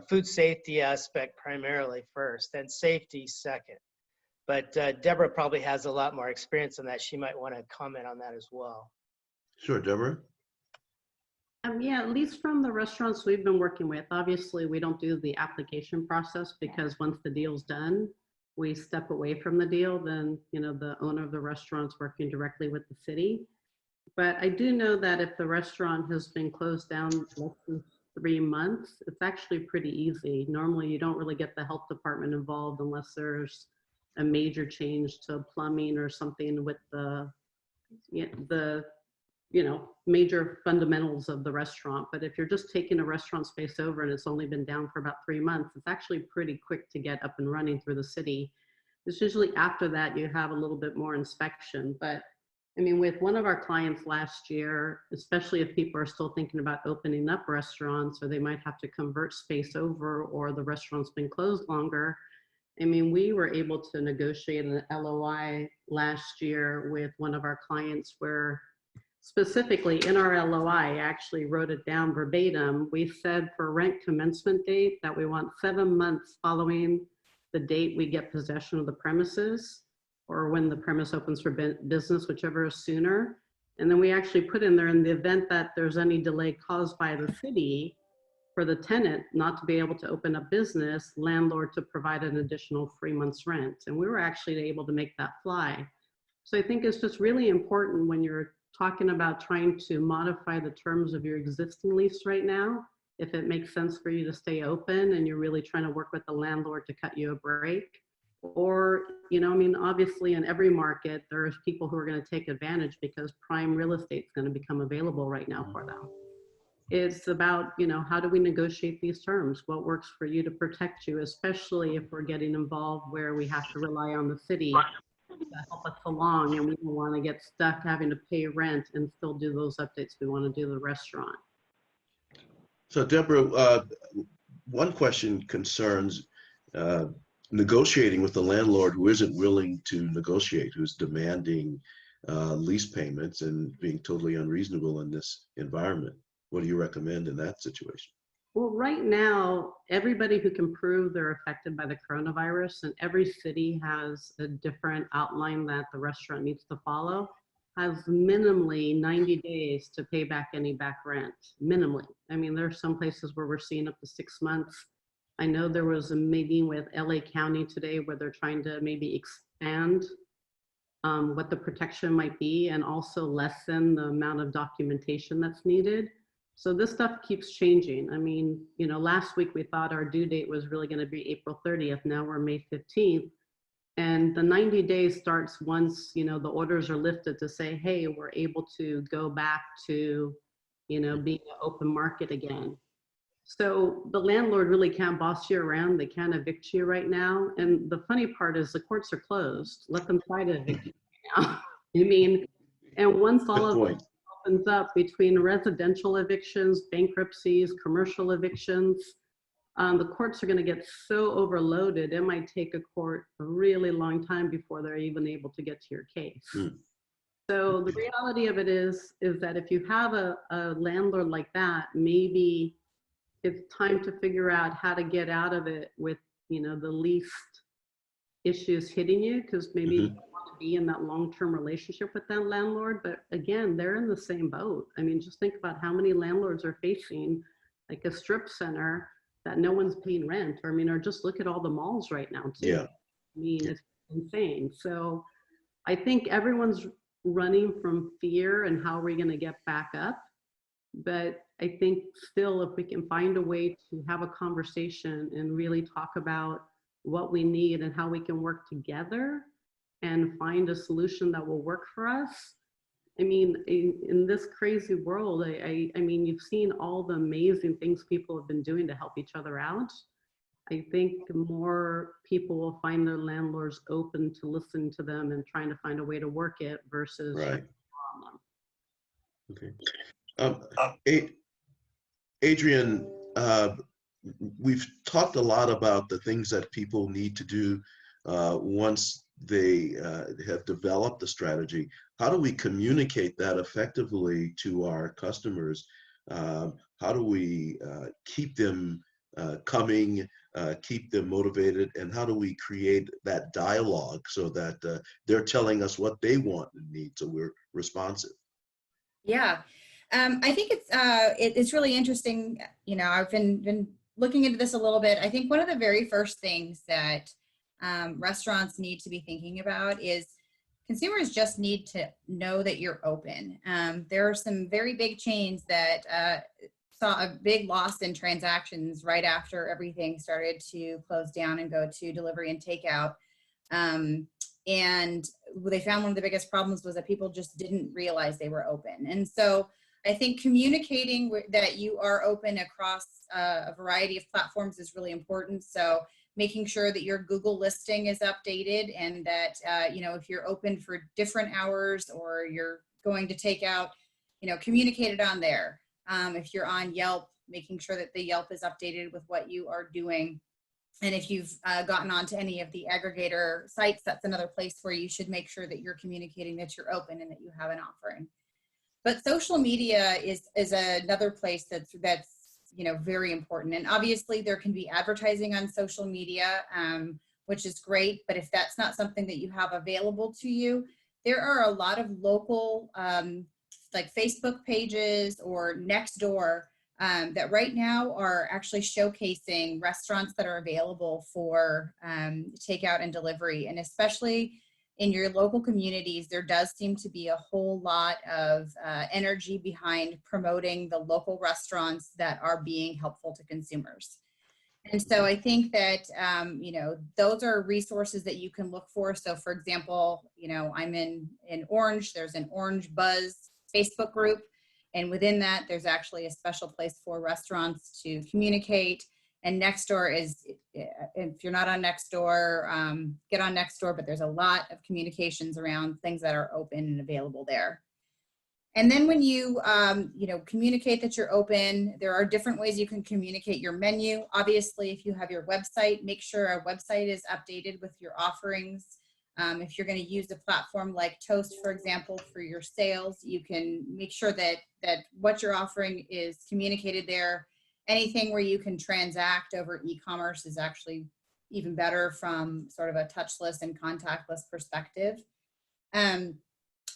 food safety aspect primarily first, and safety second. But Deborah probably has a lot more experience on that. She might want to comment on that as well. Sure, Deborah. Yeah, at least from the restaurants we've been working with, obviously we don't do the application process, because once the deal's done, we step away from the deal. Then, you know, the owner of the restaurant's working directly with the city. But I do know that if the restaurant has been closed down less than 3 months, it's actually pretty easy. Normally you don't really get the health department involved unless there's a major change to plumbing or something with the major fundamentals of the restaurant. But if you're just taking a restaurant space over and it's only been down for about 3 months, it's actually pretty quick to get up and running through the city. It's usually after that you have a little bit more inspection. But I mean, with one of our clients last year, especially if people are still thinking about opening up restaurants, or they might have to convert space over, or the restaurant's been closed longer, I mean, we were able to negotiate an LOI last year with one of our clients where specifically in our LOI, I actually wrote it down verbatim. We said for rent commencement date that we want 7 months following the date we get possession of the premises, or when the premise opens for business, whichever is sooner. And then we actually put in there, in the event that there's any delay caused by the city for the tenant not to be able to open up business, landlord to provide an additional 3 months rent. And we were actually able to make that fly. So I think it's just really important when you're talking about trying to modify the terms of your existing lease right now, if it makes sense for you to stay open and you're really trying to work with the landlord to cut you a break. Or, you know, I mean, obviously in every market, there's people who are going to take advantage because prime real estate is going to become available right now for them. It's about, you know, how do we negotiate these terms? What works for you to protect you, especially if we're getting involved where we have to rely on the city to help us along and we don't want to get stuck having to pay rent and still do those updates we want to do the restaurant. So Deborah, one question concerns negotiating with the landlord who isn't willing to negotiate, who's demanding lease payments and being totally unreasonable in this environment. What do you recommend in that situation? Well, right now, everybody who can prove they're affected by the coronavirus, and every city has a different outline that the restaurant needs to follow, has minimally 90 days to pay back any back rent, minimally. I mean, there are some places where we're seeing up to 6 months. I know there was a meeting with LA County today where they're trying to maybe expand what the protection might be and also lessen the amount of documentation that's needed. So this stuff keeps changing. I mean, you know, last week we thought our due date was really going to be April 30th. Now we're May 15th. And the 90 days starts once, you know, the orders are lifted to say, hey, we're able to go back to, you know, being an open market again. So the landlord really can't boss you around. They can't evict you right now. And the funny part is the courts are closed. Let them try to evict you right now. I mean, and once all of it opens up between residential evictions, bankruptcies, commercial evictions, the courts are going to get so overloaded, it might take a court a really long time before they're even able to get to your case. So the reality of it is that if you have a landlord like that, maybe it's time to figure out how to get out of it with, you know, the least issues hitting you, because maybe you don't want to be in that long-term relationship with that landlord. But again, they're in the same boat. I mean, just think about how many landlords are facing like a strip center that no one's paying rent, or I mean, or just look at all the malls right now too. Yeah. I mean, it's insane. So I think everyone's running from fear and how are we going to get back up. But I think still, if we can find a way to have a conversation and really talk about what we need and how we can work together and find a solution that will work for us. I mean, in this crazy world, I mean, you've seen all the amazing things people have been doing to help each other out. I think more people will find their landlords open to listen to them and trying to find a way to work it versus right. Okay. Adrian, we've talked a lot about the things that people need to do once they have developed a strategy. How do we communicate that effectively to our customers? How do we keep them coming, keep them motivated, and how do we create that dialogue so that they're telling us what they want and need, so we're responsive? Yeah, I think it's really interesting. You know, I've been looking into this a little bit. I think one of the very first things that restaurants need to be thinking about is consumers just need to know that you're open. There are some very big chains that saw a big loss in transactions right after everything started to close down and go to delivery and takeout. And they found one of the biggest problems was that people just didn't realize they were open. And so I think communicating that you are open across a variety of platforms is really important. So making sure that your Google listing is updated and that, you know, if you're open for different hours or you're going to take out, you know, communicate it on there. If you're on Yelp, making sure that the Yelp is updated with what you are doing. And if you've gotten onto any of the aggregator sites, that's another place where you should make sure that you're communicating that you're open and that you have an offering. But social media is another place that's you know, very important. And obviously there can be advertising on social media, which is great. But if that's not something that you have available to you, there are a lot of local like Facebook pages or Nextdoor that right now are actually showcasing restaurants that are available for takeout and delivery. And especially in your local communities, there does seem to be a whole lot of energy behind promoting the local restaurants that are being helpful to consumers. And so I think that, you know, those are resources that you can look for. So for example, you know, I'm in Orange, there's an Orange Buzz Facebook group. And within that, there's actually a special place for restaurants to communicate. And Nextdoor is, if you're not on Nextdoor, get on Nextdoor, but there's a lot of communications around things that are open and available there. And then when you, you know, communicate that you're open, there are different ways you can communicate your menu. Obviously, if you have your website, make sure our website is updated with your offerings. If you're going to use a platform like Toast, for example, for your sales, you can make sure that what you're offering is communicated there. Anything where you can transact over e-commerce is actually even better from sort of a touchless and contactless perspective. And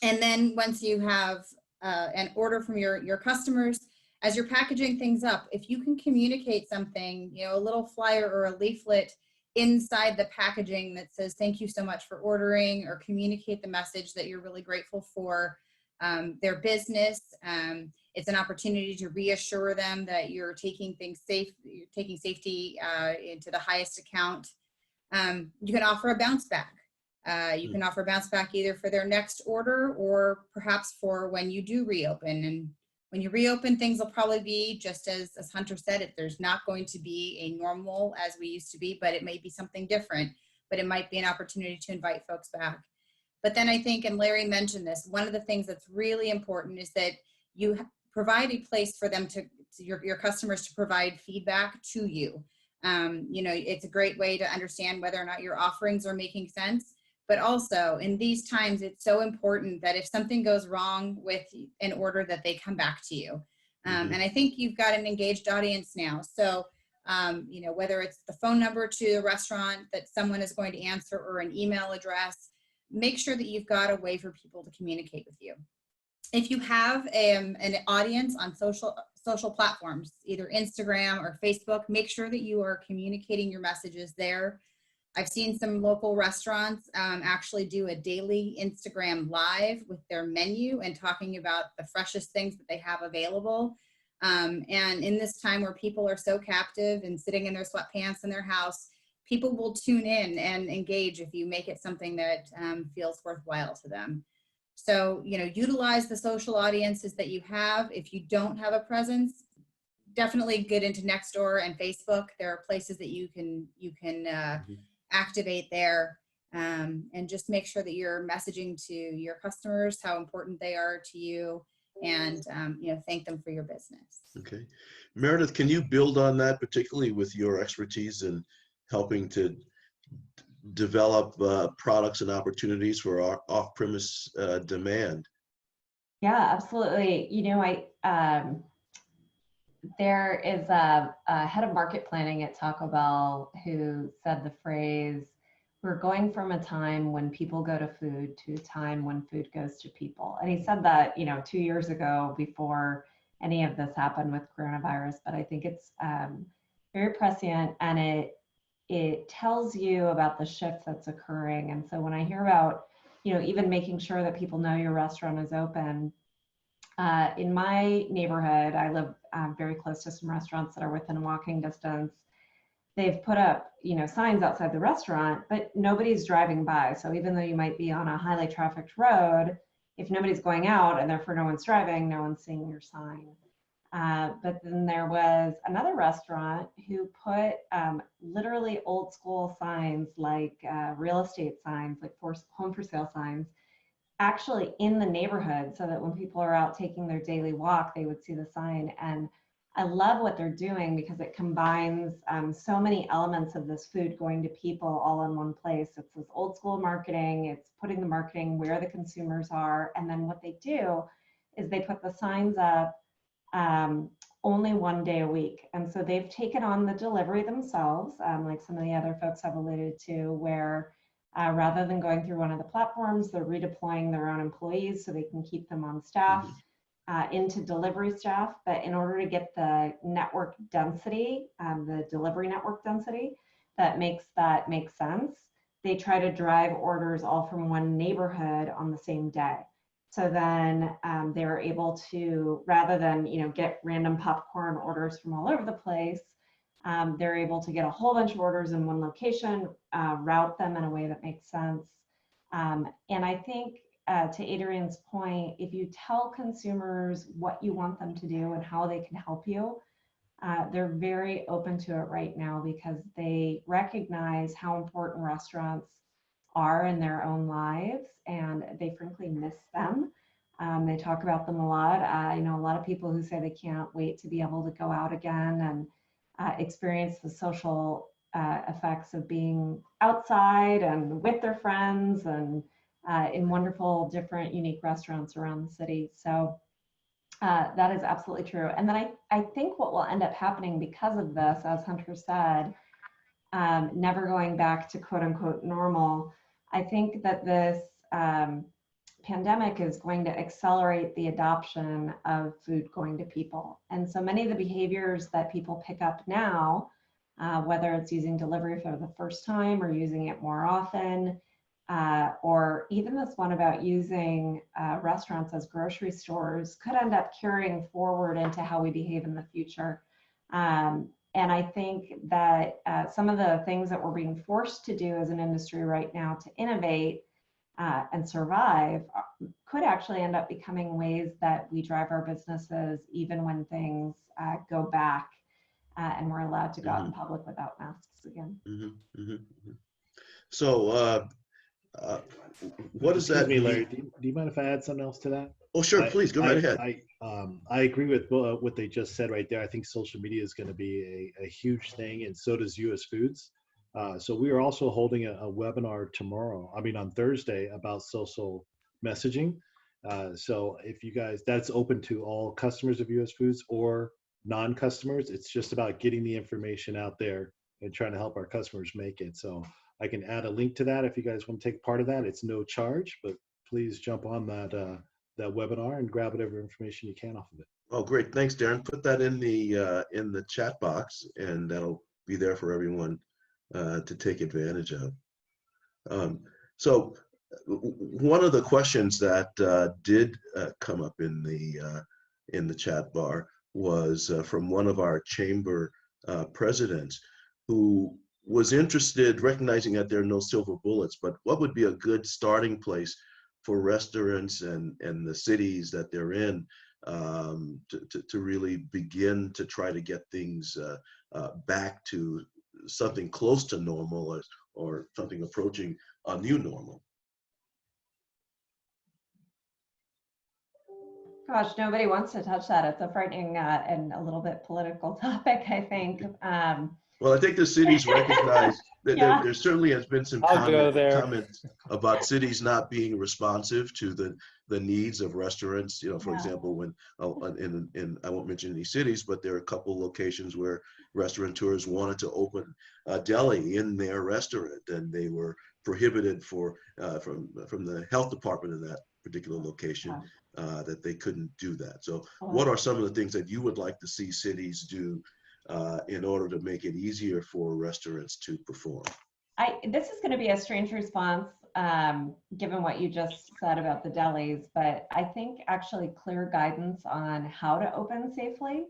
then once you have an order from your customers, as you're packaging things up, if you can communicate something, you know, a little flyer or a leaflet inside the packaging that says, thank you so much for ordering, or communicate the message that you're really grateful for their business. It's an opportunity to reassure them that you're taking things safe, you're taking safety into the highest account. You can offer a bounce back. You can offer a bounce back either for their next order or perhaps for when you do reopen. And when you reopen, things will probably be just as Hunter said, there's not going to be a normal as we used to be, but it may be something different, but it might be an opportunity to invite folks back. But then I think, and Larry mentioned this, one of the things that's really important is that you provide a place for them your customers to provide feedback to you. You know, it's a great way to understand whether or not your offerings are making sense. But also in these times, it's so important that if something goes wrong with an order, that they come back to you. And I think you've got an engaged audience now. So, you know, whether it's the phone number to a restaurant that someone is going to answer or an email address, make sure that you've got a way for people to communicate with you. If you have an audience on social platforms, either Instagram or Facebook, make sure that you are communicating your messages there. I've seen some local restaurants actually do a daily Instagram live with their menu and talking about the freshest things that they have available. And in this time where people are so captive and sitting in their sweatpants in their house, people will tune in and engage if you make it something that feels worthwhile to them. So, you know, utilize the social audiences that you have. If you don't have a presence, definitely get into Nextdoor and Facebook. There are places that you can activate there, and just make sure that you're messaging to your customers how important they are to you, and you know, thank them for your business. Okay. Meredith, can you build on that, particularly with your expertise in helping to develop products and opportunities for our off-premise demand? Yeah, absolutely. You know, there is a head of market planning at Taco Bell who said the phrase, we're going from a time when people go to food to a time when food goes to people. And he said that, you know, 2 years ago before any of this happened with coronavirus, but I think it's very prescient, and it tells you about the shift that's occurring. And so when I hear about, you know, even making sure that people know your restaurant is open, in my neighborhood, I live very close to some restaurants that are within walking distance. They've put up, you know, signs outside the restaurant, but nobody's driving by. So even though you might be on a highly trafficked road, if nobody's going out and therefore no one's driving, no one's seeing your sign. But then there was another restaurant who put literally old school signs, like real estate signs, like home for sale signs, actually in the neighborhood, so that when people are out taking their daily walk, they would see the sign. And I love what they're doing because it combines so many elements of this food going to people all in one place. It's this old school marketing, it's putting the marketing where the consumers are. And then what they do is they put the signs up only 1 day a week. And so they've taken on the delivery themselves, like some of the other folks have alluded to, where rather than going through one of the platforms, they're redeploying their own employees so they can keep them on staff into delivery staff. But in order to get the network density, the delivery network density that makes sense, they try to drive orders all from one neighborhood on the same day. So then they're able to, rather than get random popcorn orders from all over the place, they're able to get a whole bunch of orders in one location, route them in a way that makes sense. And I think to Adrian's point, if you tell consumers what you want them to do and how they can help you, they're very open to it right now because they recognize how important restaurants are in their own lives, and they frankly miss them. They talk about them a lot. I know a lot of people who say they can't wait to be able to go out again and experience the social effects of being outside and with their friends and in wonderful, different, unique restaurants around the city. So that is absolutely true. And then I think what will end up happening because of this, as Hunter said, never going back to quote unquote normal, I think that this pandemic is going to accelerate the adoption of food going to people. And so many of the behaviors that people pick up now, whether it's using delivery for the first time or using it more often, or even this one about using restaurants as grocery stores, could end up carrying forward into how we behave in the future. And I think that some of the things that we're being forced to do as an industry right now to innovate and survive could actually end up becoming ways that we drive our businesses even when things go back and we're allowed to go out in public without masks again. So what does that Excuse me, mean? Larry, do you mind if I add something else to that? Oh, sure, please, go right ahead. I agree with what they just said right there. I think social media is going to be a huge thing, and so does US Foods. So we are also holding a webinar on Thursday, about social messaging. So if you guys, that's open to all customers of US Foods or non-customers. It's just about getting the information out there and trying to help our customers make it. So I can add a link to that if you guys want to take part of that. It's no charge, but please jump on that webinar and grab whatever information you can off of it. Oh, great. Thanks, Darren. Put that in the chat box, and that'll be there for everyone to take advantage of. So one of the questions that did come up in the chat bar was from one of our chamber presidents, who was interested, recognizing that there are no silver bullets, but what would be a good starting place for restaurants and the cities that they're in to really begin to try to get things back to something close to normal or something approaching a new normal? Gosh, nobody wants to touch that. It's a frightening and a little bit political topic, I think. Well, I think the cities recognize that Yeah. there certainly has been some comments about cities not being responsive to the needs of restaurants. For example, when in I won't mention any cities, but there are a couple locations where restaurateurs wanted to open a deli in their restaurant, and they were prohibited from the health department in that particular location that they couldn't do that. So, what are some of the things that you would like to see cities do in order to make it easier for restaurants to perform? This is going to be a strange response given what you just said about the delis, but I think actually clear guidance on how to open safely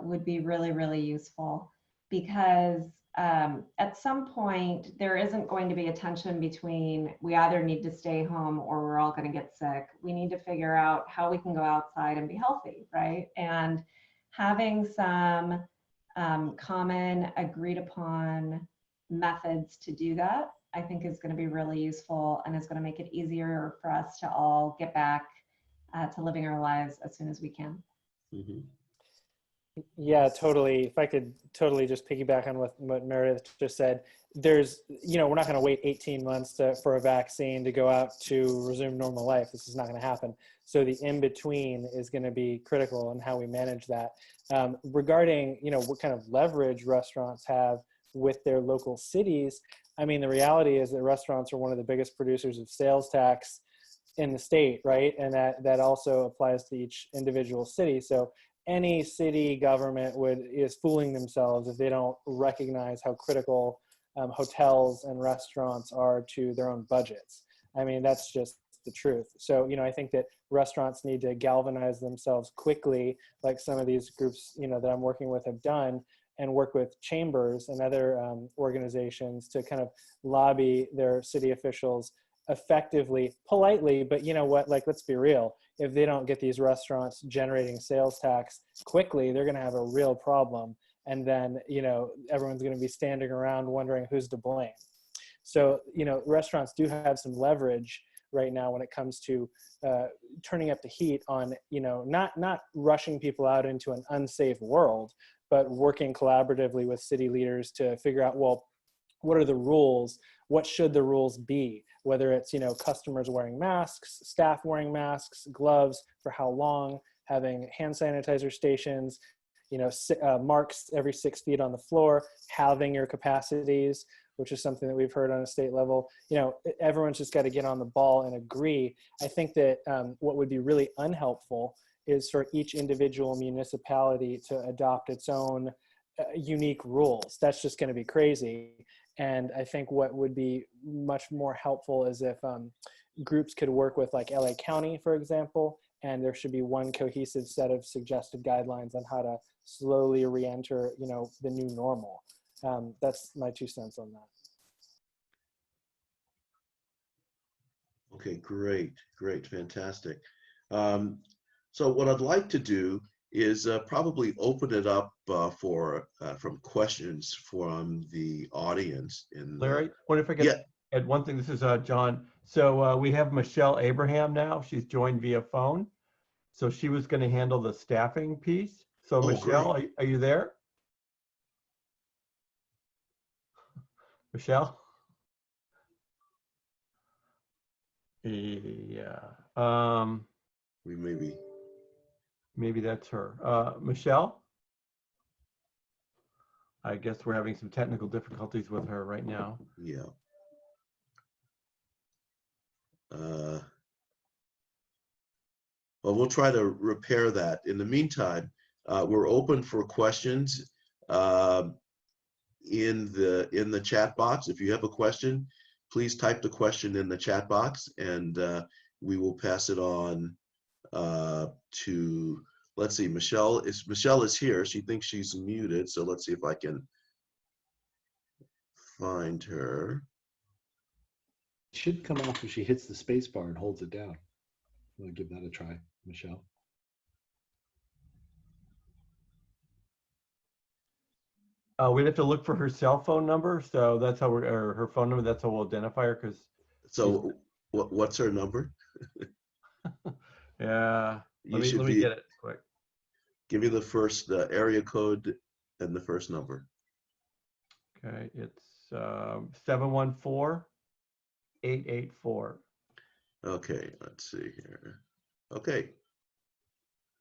would be really, really useful, because at some point there isn't going to be a tension between we either need to stay home or we're all going to get sick. We need to figure out how we can go outside and be healthy, right? And having some common agreed upon methods to do that, I think is going to be really useful and is going to make it easier for us to all get back to living our lives as soon as we can. Mm-hmm. Yeah, totally. If I could totally just piggyback on what Meredith just said, we're not going to wait 18 months for a vaccine to go out to resume normal life. This is not going to happen. So the in-between is going to be critical in how we manage that. Regarding, what kind of leverage restaurants have with their local cities, I mean, the reality is that restaurants are one of the biggest producers of sales tax in the state, right? And that also applies to each individual city. So any city government is fooling themselves if they don't recognize how critical hotels and restaurants are to their own budgets. I mean, that's just the truth. So, I think that restaurants need to galvanize themselves quickly, like some of these groups, that I'm working with have done, and work with chambers and other organizations to kind of lobby their city officials effectively, politely. But you know what, like, let's be real. If they don't get these restaurants generating sales tax quickly, they're going to have a real problem. And then, everyone's going to be standing around wondering who's to blame. So, restaurants do have some leverage right now when it comes to turning up the heat on, not rushing people out into an unsafe world, but working collaboratively with city leaders to figure out, well, what are the rules? What should the rules be? Whether it's, customers wearing masks, staff wearing masks, gloves, for how long, having hand sanitizer stations, marks every 6 feet on the floor, halving your capacities, which is something that we've heard on a state level. Everyone's just got to get on the ball and agree. I think that what would be really unhelpful is for each individual municipality to adopt its own unique rules. That's just going to be crazy. And I think what would be much more helpful is if groups could work with, like, LA County, for example, and there should be one cohesive set of suggested guidelines on how to slowly re-enter, the new normal. That's my 2 cents on that. Okay, great, fantastic. So what I'd like to do is probably open it up from questions from the audience. Larry, what if I could add one thing? This is John. So we have Michelle Abraham now. She's joined via phone. So she was going to handle the staffing piece. So Michelle, are you there? Michelle? Yeah. Maybe that's her. Michelle? I guess we're having some technical difficulties with her right now. Yeah. Well, we'll try to repair that. In the meantime, we're open for questions in the chat box. If you have a question, please type the question in the chat box, and we will pass it on to, let's see, Michelle is here. She thinks she's muted, so let's see if I can find her. It should come off if she hits the space bar and holds it down. We'll give that a try, Michelle. We'd have to look for her cell phone number, so that's how or her phone number. That's how we'll identify her. So what's her number? Yeah, let me get it quick. Give me the first area code and the first number. Okay, it's 714-884. Okay, let's see here. Okay.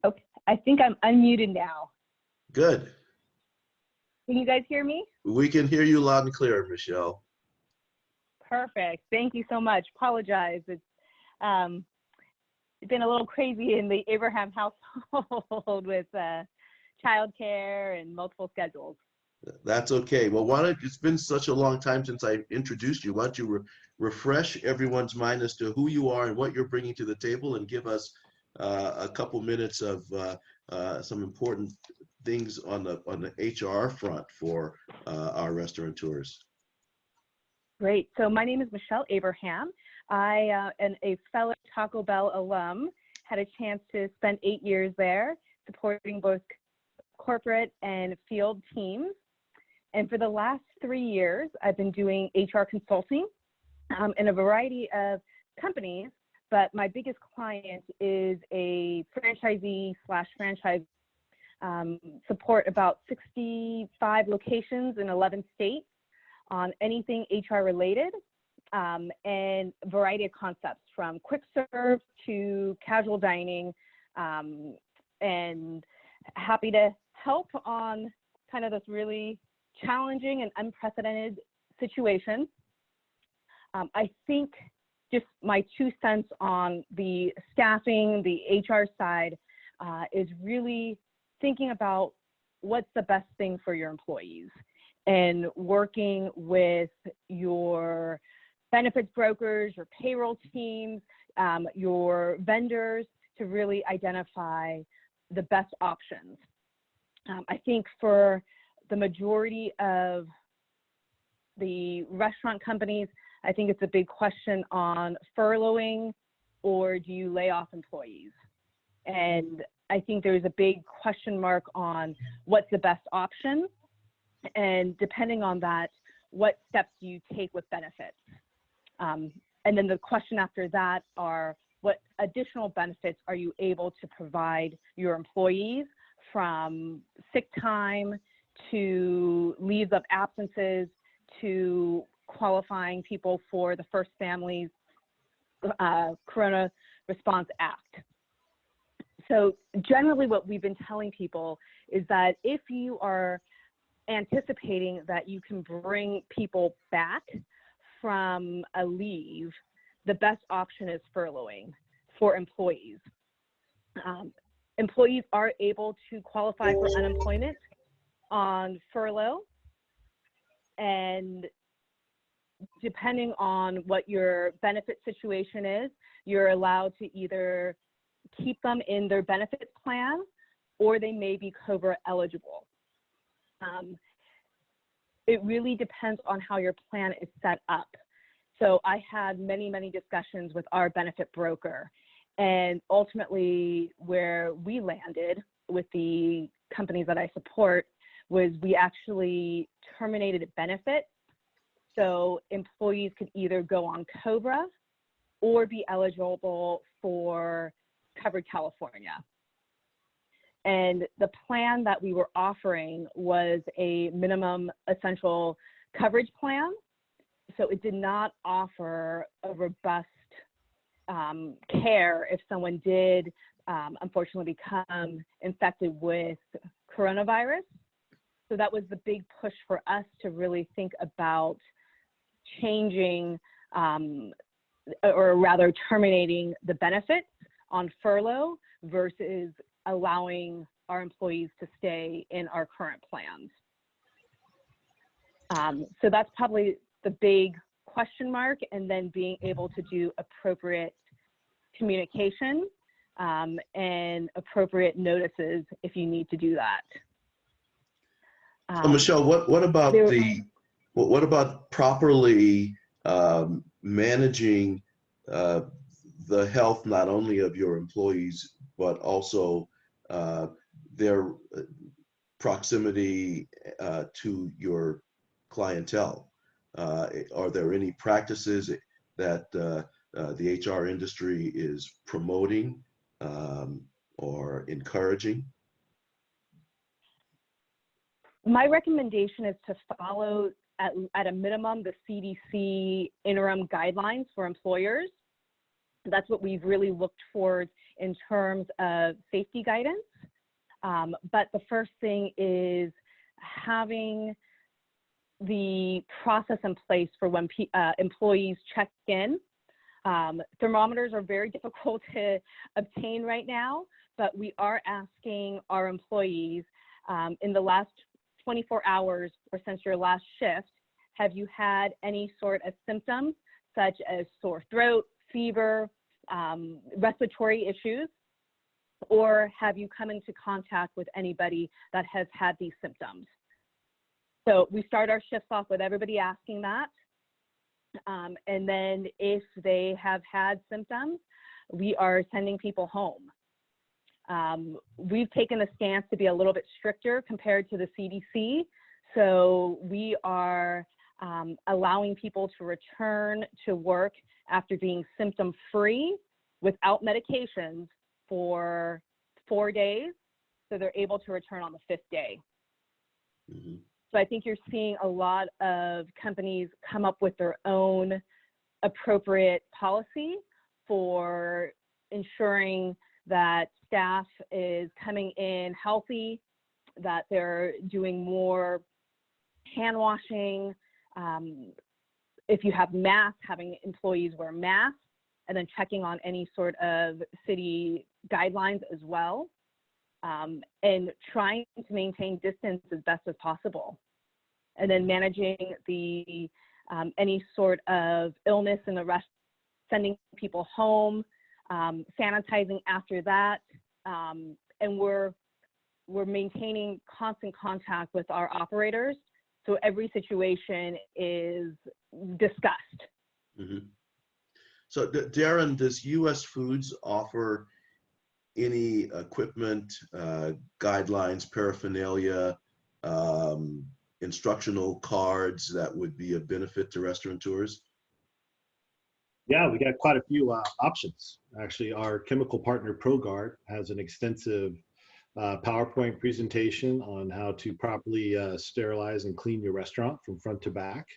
Okay, I think I'm unmuted now. Good. Can you guys hear me? We can hear you loud and clear, Michelle. Perfect. Thank you so much. Apologize. It's been a little crazy in the Abraham household with childcare and multiple schedules. That's okay. Well, it's been such a long time since I introduced you. Why don't you refresh everyone's mind as to who you are and what you're bringing to the table, and give us a couple minutes of some important things on the HR front for our restaurateurs. Great. So my name is Michelle Abraham. I am a fellow Taco Bell alum. Had a chance to spend 8 years there supporting both corporate and field teams. And for the last 3 years, I've been doing HR consulting in a variety of companies, but my biggest client is a franchisee/franchise support about 65 locations in 11 states on anything HR related, and a variety of concepts from quick serve to casual dining, and happy to help on kind of this really challenging and unprecedented situation. I think just my 2 cents on the staffing, the HR side, is really thinking about what's the best thing for your employees. and working with your benefits brokers, your payroll teams, your vendors to really identify the best options. I think for the majority of the restaurant companies, I think it's a big question on furloughing, or do you lay off employees? And I think there's a big question mark on what's the best option. And depending on that, what steps do you take with benefits? And then the question after that are, what additional benefits are you able to provide your employees, from sick time to leaves of absences to qualifying people for the First Families Corona Response Act. So generally what we've been telling people is that if you are anticipating that you can bring people back from a leave, the best option is furloughing for employees. Employees are able to qualify for unemployment on furlough, and depending on what your benefit situation is, you're allowed to either keep them in their benefits plan, or they may be COBRA eligible. It really depends on how your plan is set up. So I had many, many discussions with our benefit broker, and ultimately where we landed with the companies that I support was we actually terminated benefits. So employees could either go on COBRA or be eligible for Covered California. And the plan that we were offering was a minimum essential coverage plan. So it did not offer a robust care if someone did unfortunately become infected with coronavirus. So that was the big push for us to really think about changing or rather terminating the benefits on furlough versus allowing our employees to stay in our current plans. So that's probably the big question mark, and then being able to do appropriate communication and appropriate notices if you need to do that. So Michelle, what about properly managing the health not only of your employees but also their proximity to your clientele? Are there any practices that the HR industry is promoting or encouraging? My recommendation is to follow at a minimum the CDC interim guidelines for employers. That's what we've really looked towards in terms of safety guidance. But the first thing is having the process in place for when employees check in. Thermometers are very difficult to obtain right now, but we are asking our employees in the last 24 hours or since your last shift, have you had any sort of symptoms such as sore throat, fever, respiratory issues, or have you come into contact with anybody that has had these symptoms? So we start our shifts off with everybody asking that. And then if they have had symptoms, we are sending people home. We've taken a stance to be a little bit stricter compared to the CDC. So we are allowing people to return to work after being symptom-free without medications for 4 days. So they're able to return on the 5th day. Mm-hmm. So I think you're seeing a lot of companies come up with their own appropriate policy for ensuring that staff is coming in healthy, that they're doing more hand washing. If you have masks, having employees wear masks, and then checking on any sort of city guidelines as well, and trying to maintain distance as best as possible. and then managing the any sort of illness in the rest, sending people home, sanitizing after that, and we're maintaining constant contact with our operators, so every situation is discussed. Mm-hmm. So Darren, does US Foods offer any equipment, guidelines, paraphernalia, instructional cards that would be a benefit to restaurateurs? Yeah, we got quite a few options. Actually, our chemical partner ProGuard has an extensive PowerPoint presentation on how to properly sterilize and clean your restaurant from front to back.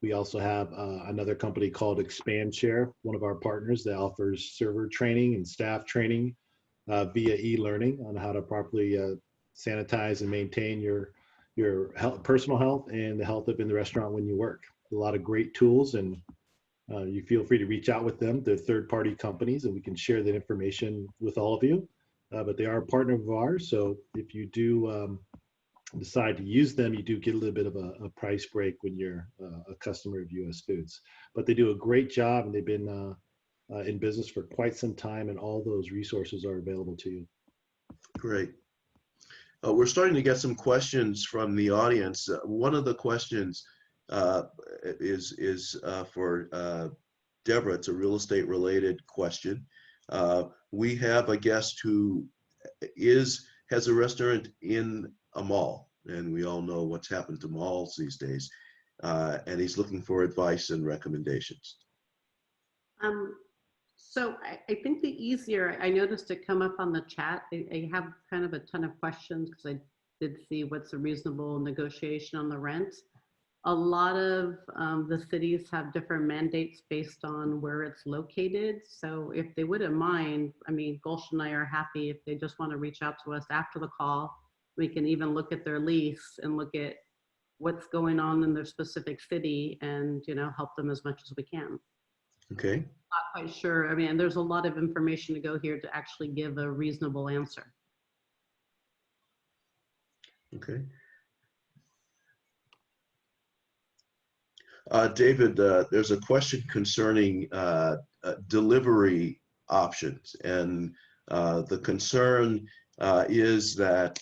We also have another company called ExpandShare, one of our partners that offers server training and staff training via e-learning on how to properly sanitize and maintain your health, personal health and the health in the restaurant when you work. A lot of great tools, and you feel free to reach out with them. They're third-party companies, and we can share that information with all of you. But they are a partner of ours, so if you do decide to use them, you do get a little bit of a price break when you're a customer of US Foods. But they do a great job, and they've been in business for quite some time, and all those resources are available to you. Great. We're starting to get some questions from the audience. One of the questions is for Deborah. It's a real estate related question. We have a guest who has a restaurant in a mall, and we all know what's happened to malls these days, and he's looking for advice and recommendations. So I think I noticed it come up on the chat. I have kind of a ton of questions because I did see what's a reasonable negotiation on the rent. A lot of the cities have different mandates based on where it's located. So if they wouldn't mind, I mean, Gulsh and I are happy if they just want to reach out to us after the call. We can even look at their lease and look at what's going on in their specific city and, help them as much as we can. Okay. Not quite sure. I mean, there's a lot of information to go here to actually give a reasonable answer. Okay. David, there's a question concerning delivery options, and the concern is that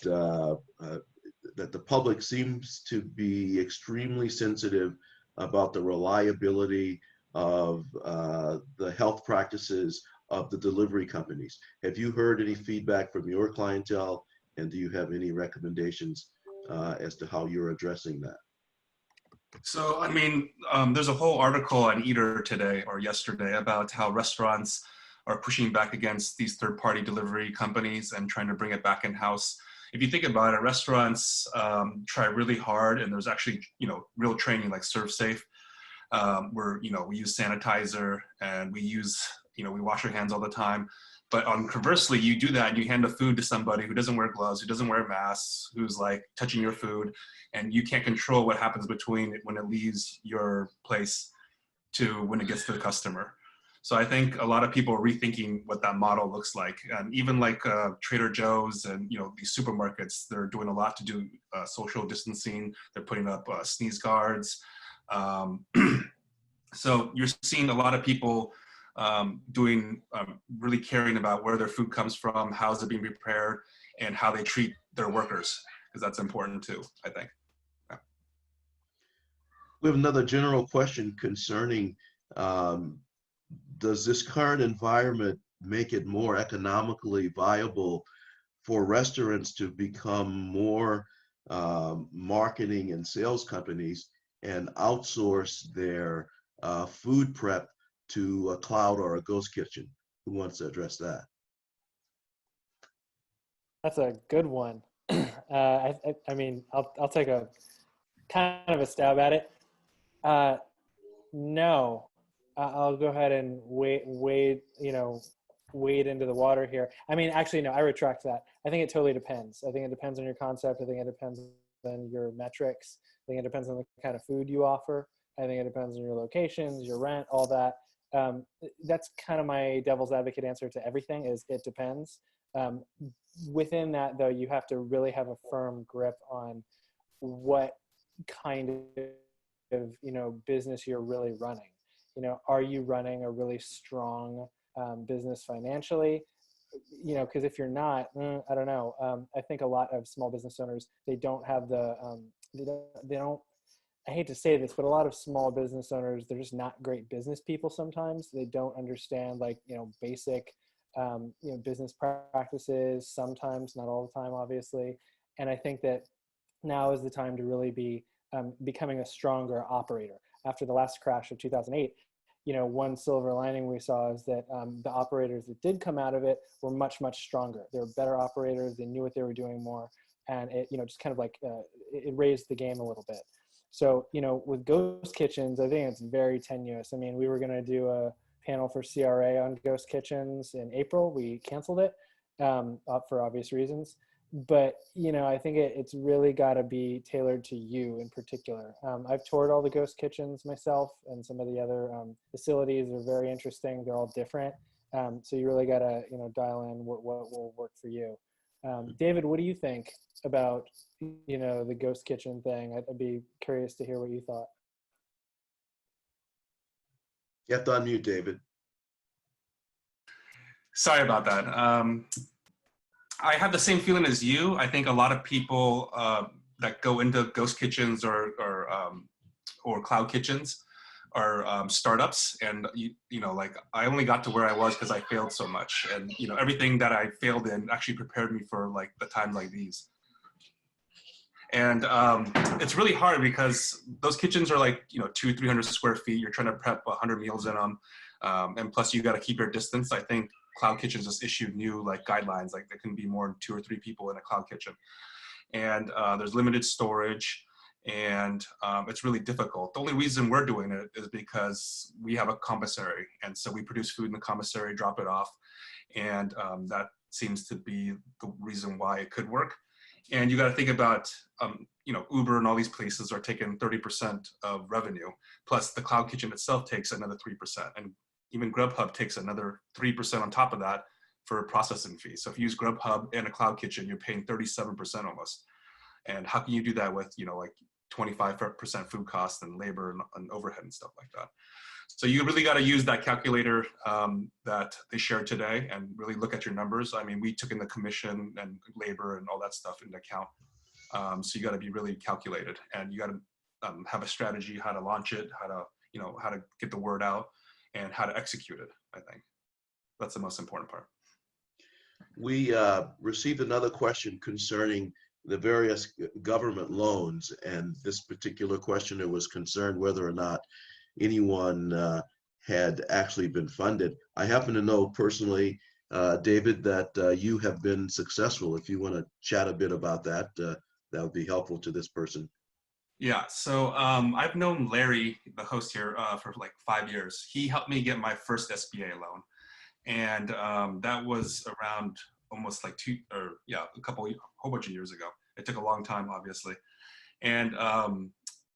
that the public seems to be extremely sensitive about the reliability of the health practices of the delivery companies. Have you heard any feedback from your clientele, and do you have any recommendations as to how you're addressing that? So, I mean, there's a whole article on Eater today or yesterday about how restaurants are pushing back against these third-party delivery companies and trying to bring it back in-house. If you think about it, restaurants try really hard, and there's actually, real training like ServSafe, where, we use sanitizer and we use, we wash our hands all the time. But conversely, you do that and you hand the food to somebody who doesn't wear gloves, who doesn't wear masks, who's like touching your food, and you can't control what happens between when it leaves your place to when it gets to the customer. So I think a lot of people are rethinking what that model looks like. And even like Trader Joe's and these supermarkets, they're doing a lot to do social distancing. They're putting up sneeze guards. So you're seeing a lot of people really caring about where their food comes from, how's it being prepared, and how they treat their workers, because that's important too, I think. Yeah. We have another general question concerning, does this current environment make it more economically viable for restaurants to become more marketing and sales companies and outsource their food prep to a cloud or a ghost kitchen? Who wants to address that? That's a good one. I mean, I'll take a kind of a stab at it. No, I'll go ahead and wade into the water here. I mean, actually, no, I retract that. I think it totally depends. I think it depends on your concept. I think it depends on your metrics. I think it depends on the kind of food you offer. I think it depends on your locations, your rent, all that. That's kind of my devil's advocate answer to everything is it depends. Within that, though, you have to really have a firm grip on what kind of, business you're really running. Are you running a really strong business financially? Because if you're not, I don't know. I think a lot of small business owners, they don't have the, they don't, I hate to say this, but a lot of small business owners, they're just not great business people sometimes. They don't understand basic, business practices sometimes, not all the time, obviously. And I think that now is the time to really be becoming a stronger operator. After the last crash of 2008, one silver lining we saw is that the operators that did come out of it were much, much stronger. They were better operators. They knew what they were doing more. And it, just kind of it raised the game a little bit. So, with ghost kitchens, I think it's very tenuous. I mean, we were going to do a panel for CRA on ghost kitchens in April. We canceled it for obvious reasons. But, I think it's really got to be tailored to you in particular. I've toured all the ghost kitchens myself, and some of the other facilities are very interesting. They're all different. So you really got to, dial in what will work for you. David, what do you think about, the ghost kitchen thing? I'd be curious to hear what you thought. You have to unmute, David. Sorry about that. I have the same feeling as you. I think a lot of people that go into ghost kitchens or cloud kitchens are startups, and I only got to where I was because I failed so much, and everything that I failed in actually prepared me for the times like these. And it's really hard because those kitchens are 200-300 square feet. You're trying to prep 100 meals in them, and plus you got to keep your distance. I think cloud kitchens just issued new guidelines, there can be more than 2 or 3 people in a cloud kitchen, and there's limited storage, and it's really difficult. The only reason we're doing it is because we have a commissary, and so we produce food in the commissary, drop it off, and that seems to be the reason why it could work. And you got to think about, Uber and all these places are taking 30% of revenue, plus the cloud kitchen itself takes another 3%, and even Grubhub takes another 3% on top of that for processing fees. So if you use Grubhub and a cloud kitchen, you're paying 37% almost. And how can you do that with 25% food costs and labor and overhead and stuff like that? So you really got to use that calculator that they shared today and really look at your numbers. I mean, we took in the commission and labor and all that stuff into account. So you got to be really calculated, and you got to have a strategy, how to launch it, how to get the word out, and how to execute it. I think that's the most important part. We received another question concerning the various government loans, and this particular questioner was concerned whether or not anyone had actually been funded. I happen to know personally, David, that you have been successful. If you want to chat a bit about that, that would be helpful to this person. Yeah, so I've known Larry, the host here, for 5 years. He helped me get my first SBA loan, and that was around almost a whole bunch of years ago. It took a long time, obviously, and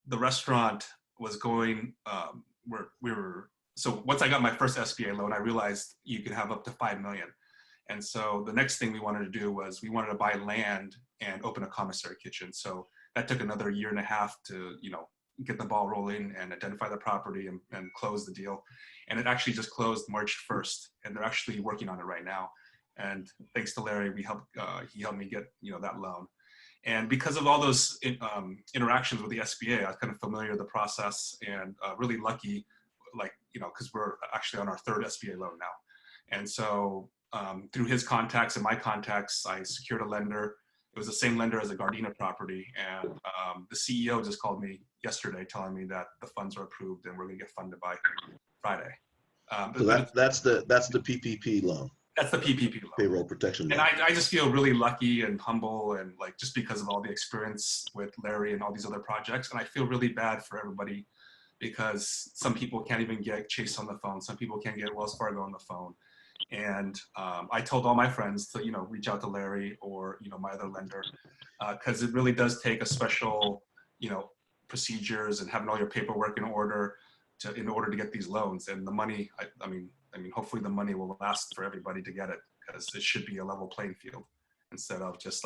the restaurant was going. So once I got my first SBA loan, I realized you could have up to 5 million, and so the next thing we wanted to do was we wanted to buy land and open a commissary kitchen. So that took another 1.5 years to, get the ball rolling and identify the property and close the deal. And it actually just closed March 1st, and they're actually working on it right now. And thanks to Larry, he helped me get, that loan. And because of all those interactions with the SBA, I was kind of familiar with the process, and really lucky, because we're actually on our 3rd SBA loan now. And so through his contacts and my contacts, I secured a lender. It was the same lender as a Gardena property, and the CEO just called me yesterday telling me that the funds are approved and we're gonna get funded by Friday. So that's the PPP loan. That's the PPP loan. Payroll protection loan. And I just feel really lucky and humble, and just because of all the experience with Larry and all these other projects. And I feel really bad for everybody, because some people can't even get Chase on the phone. Some people can't get Wells Fargo on the phone. And I told all my friends to, reach out to Larry or, my other lender, because it really does take a special, procedures and having all your paperwork in order to get these loans. And the money, I mean, hopefully the money will last for everybody to get it, because it should be a level playing field instead of just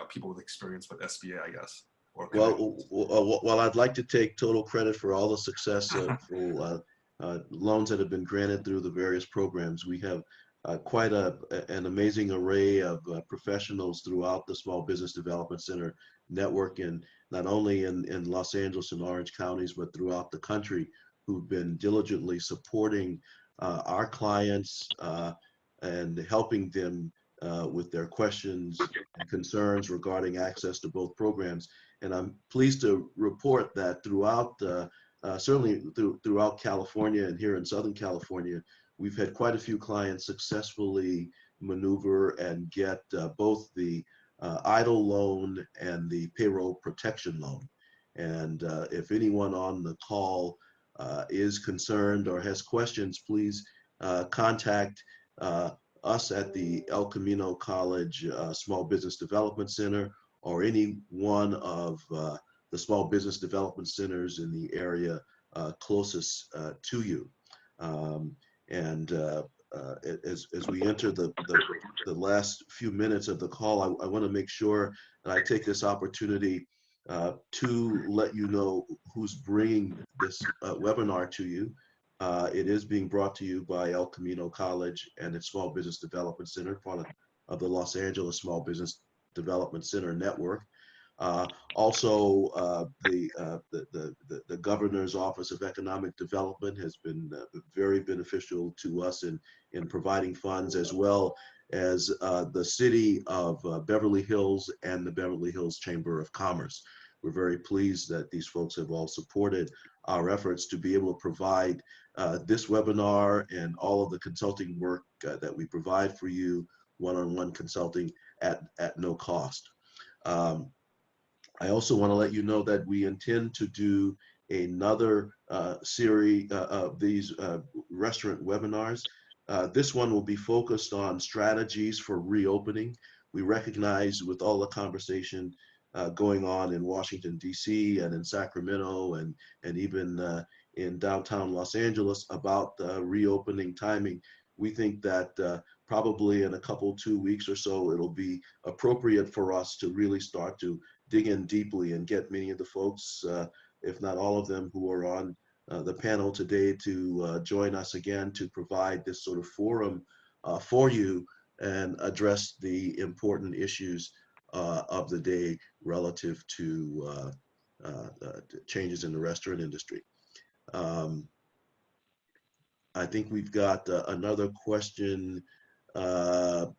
people with experience with SBA, I guess. or Well, I'd like to take total credit for all the successful loans that have been granted through the various programs. We have quite an amazing array of professionals throughout the Small Business Development Center network, and not only in Los Angeles and Orange counties, but throughout the country, who've been diligently supporting our clients and helping them with their questions and concerns regarding access to both programs. And I'm pleased to report that throughout, certainly throughout California and here in Southern California, we've had quite a few clients successfully maneuver and get both the idle loan and the payroll protection loan. And if anyone on the call is concerned or has questions, please contact us at the El Camino College Small Business Development Center, or any one of the small business development centers in the area closest to you. As we enter the last few minutes of the call, I want to make sure that I take this opportunity to let you know who's bringing this webinar to you. It is being brought to you by El Camino College and its Small Business Development Center, part of the Los Angeles Small Business Development Center network. Also, the Governor's Office of Economic Development has been very beneficial to us in providing funds, as well as the City of Beverly Hills and the Beverly Hills Chamber of Commerce. We're very pleased that these folks have all supported our efforts to be able to provide this webinar and all of the consulting work that we provide for you, one-on-one consulting at no cost. I also want to let you know that we intend to do another series of these restaurant webinars. This one will be focused on strategies for reopening. We recognize, with all the conversation going on in Washington, D.C. and in Sacramento and even in downtown Los Angeles about reopening timing, we think that probably in a couple, 2 weeks or so, it'll be appropriate for us to really start to dig in deeply and get many of the folks, if not all of them, who are on the panel today to join us again to provide this sort of forum for you and address the important issues of the day relative to changes in the restaurant industry. I think we've got another question or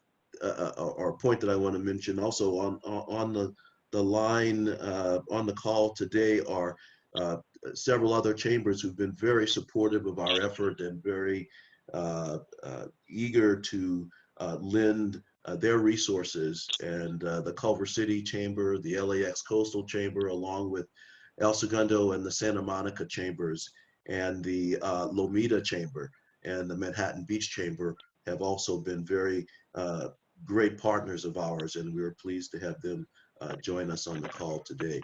point that I want to mention. Also on the line on the call today are several other chambers who've been very supportive of our effort and very eager to lend their resources. And the Culver City Chamber, the LAX Coastal Chamber, along with El Segundo and the Santa Monica Chambers, and the Lomita Chamber and the Manhattan Beach Chamber have also been very great partners of ours, and we're pleased to have them join us on the call today.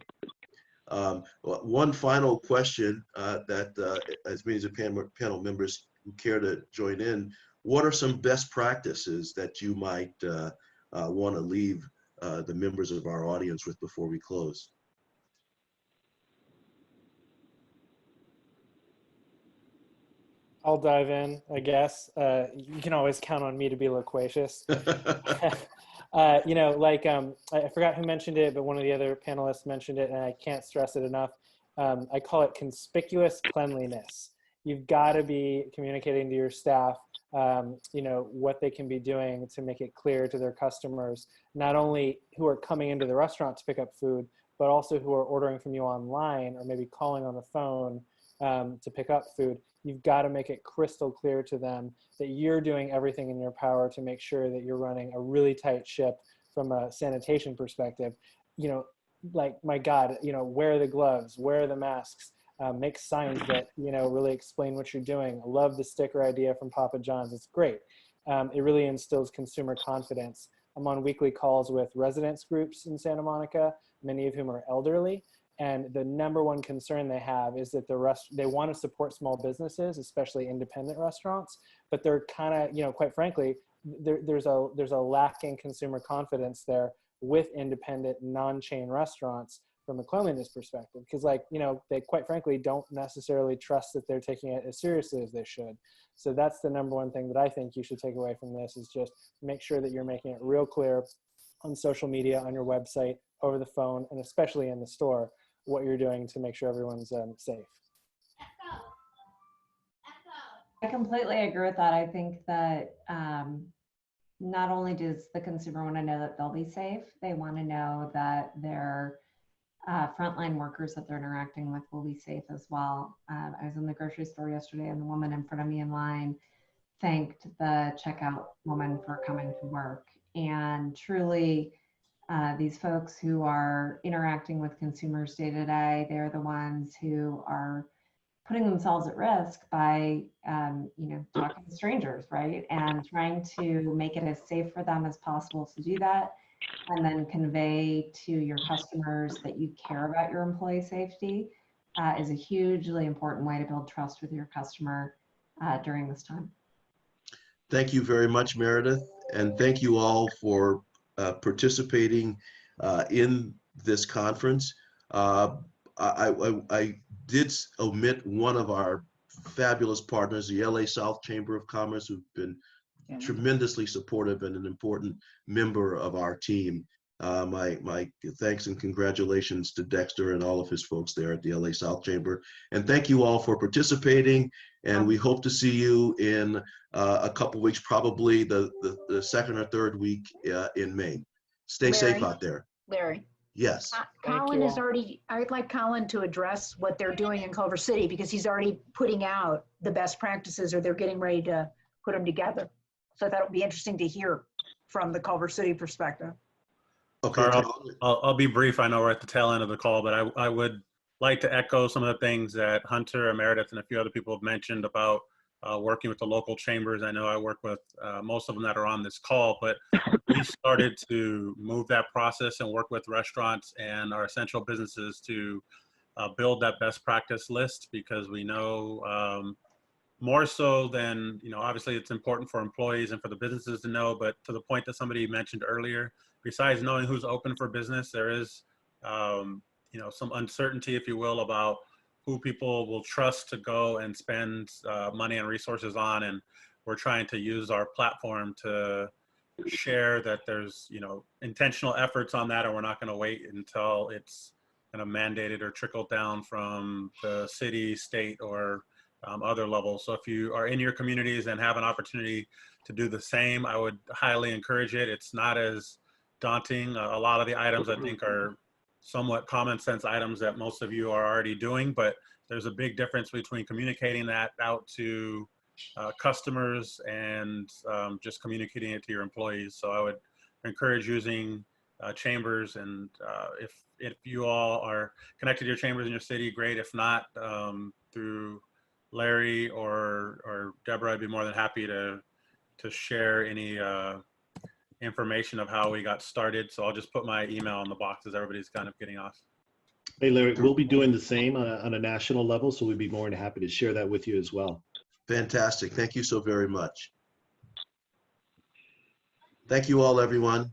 One final question that as many as the panel members who care to join in, what are some best practices that you might want to leave the members of our audience with before we close? I'll dive in, I guess. You can always count on me to be loquacious. You know, like I forgot who mentioned it, but one of the other panelists mentioned it, and I can't stress it enough. I call it conspicuous cleanliness. You've got to be communicating to your staff, you know, what they can be doing to make it clear to their customers, not only who are coming into the restaurant to pick up food, but also who are ordering from you online or maybe calling on the phone to pick up food. You've got to make it crystal clear to them that you're doing everything in your power to make sure that you're running a really tight ship from a sanitation perspective. You know, like, my God, you know, wear the gloves, wear the masks, make signs that, you know, really explain what you're doing. I love the sticker idea from Papa John's. It's great. It really instills consumer confidence. I'm on weekly calls with residents groups in Santa Monica, many of whom are elderly. And the number one concern they have is that they want to support small businesses, especially independent restaurants, but they're kind of, you know, quite frankly, there's a lack in consumer confidence there with independent non-chain restaurants from a cleanliness perspective, because like, you know, they quite frankly don't necessarily trust that they're taking it as seriously as they should. So that's the number one thing that I think you should take away from this, is just make sure that you're making it real clear on social media, on your website, over the phone, and especially in the store, what you're doing to make sure everyone's safe. I completely agree with that. I think that not only does the consumer want to know that they'll be safe, they want to know that their frontline workers that they're interacting with will be safe as well. I was in the grocery store yesterday, and the woman in front of me in line thanked the checkout woman for coming to work. And truly, these folks who are interacting with consumers day to day, they're the ones who are putting themselves at risk by, you know, talking to strangers, right? And trying to make it as safe for them as possible to do that, and then convey to your customers that you care about your employee safety is a hugely important way to build trust with your customer during this time. Thank you very much, Meredith. And thank you all for participating in this conference. I did omit one of our fabulous partners, the LA South Chamber of Commerce, who've been tremendously supportive and an important member of our team. My thanks and congratulations to Dexter and all of his folks there at the LA South Chamber. And thank you all for participating. And we hope to see you in a couple weeks, probably the second or third week in May. Stay safe out there. Larry. Yes. Colin is already, I'd like Colin to address what they're doing in Culver City, because he's already putting out the best practices, or they're getting ready to put them together. So that'll be interesting to hear from the Culver City perspective. Okay. I'll be brief. I know we're at the tail end of the call, but I would like to echo some of the things that Hunter and Meredith and a few other people have mentioned about working with the local chambers. I know I work with most of them that are on this call, but we started to move that process and work with restaurants and our essential businesses to build that best practice list, because we know more so than, you know, obviously it's important for employees and for the businesses to know, but to the point that somebody mentioned earlier, besides knowing who's open for business, there is, you know, some uncertainty, if you will, about who people will trust to go and spend money and resources on. And we're trying to use our platform to share that there's, you know, intentional efforts on that, and we're not going to wait until it's kind of mandated or trickled down from the city, state, or other levels. So if you are in your communities and have an opportunity to do the same, I would highly encourage it. It's not as daunting. A lot of the items I think are somewhat common sense items that most of you are already doing, but there's a big difference between communicating that out to customers and just communicating it to your employees. So I would encourage using chambers, and if you all are connected to your chambers in your city, great. If not, through Larry or Deborah, I'd be more than happy to share any information of how we got started. So I'll just put my email in the box as everybody's kind of getting off. Hey, Larry, we'll be doing the same on a national level, so we'd be more than happy to share that with you as well. Fantastic. Thank you so very much. Thank you all, everyone.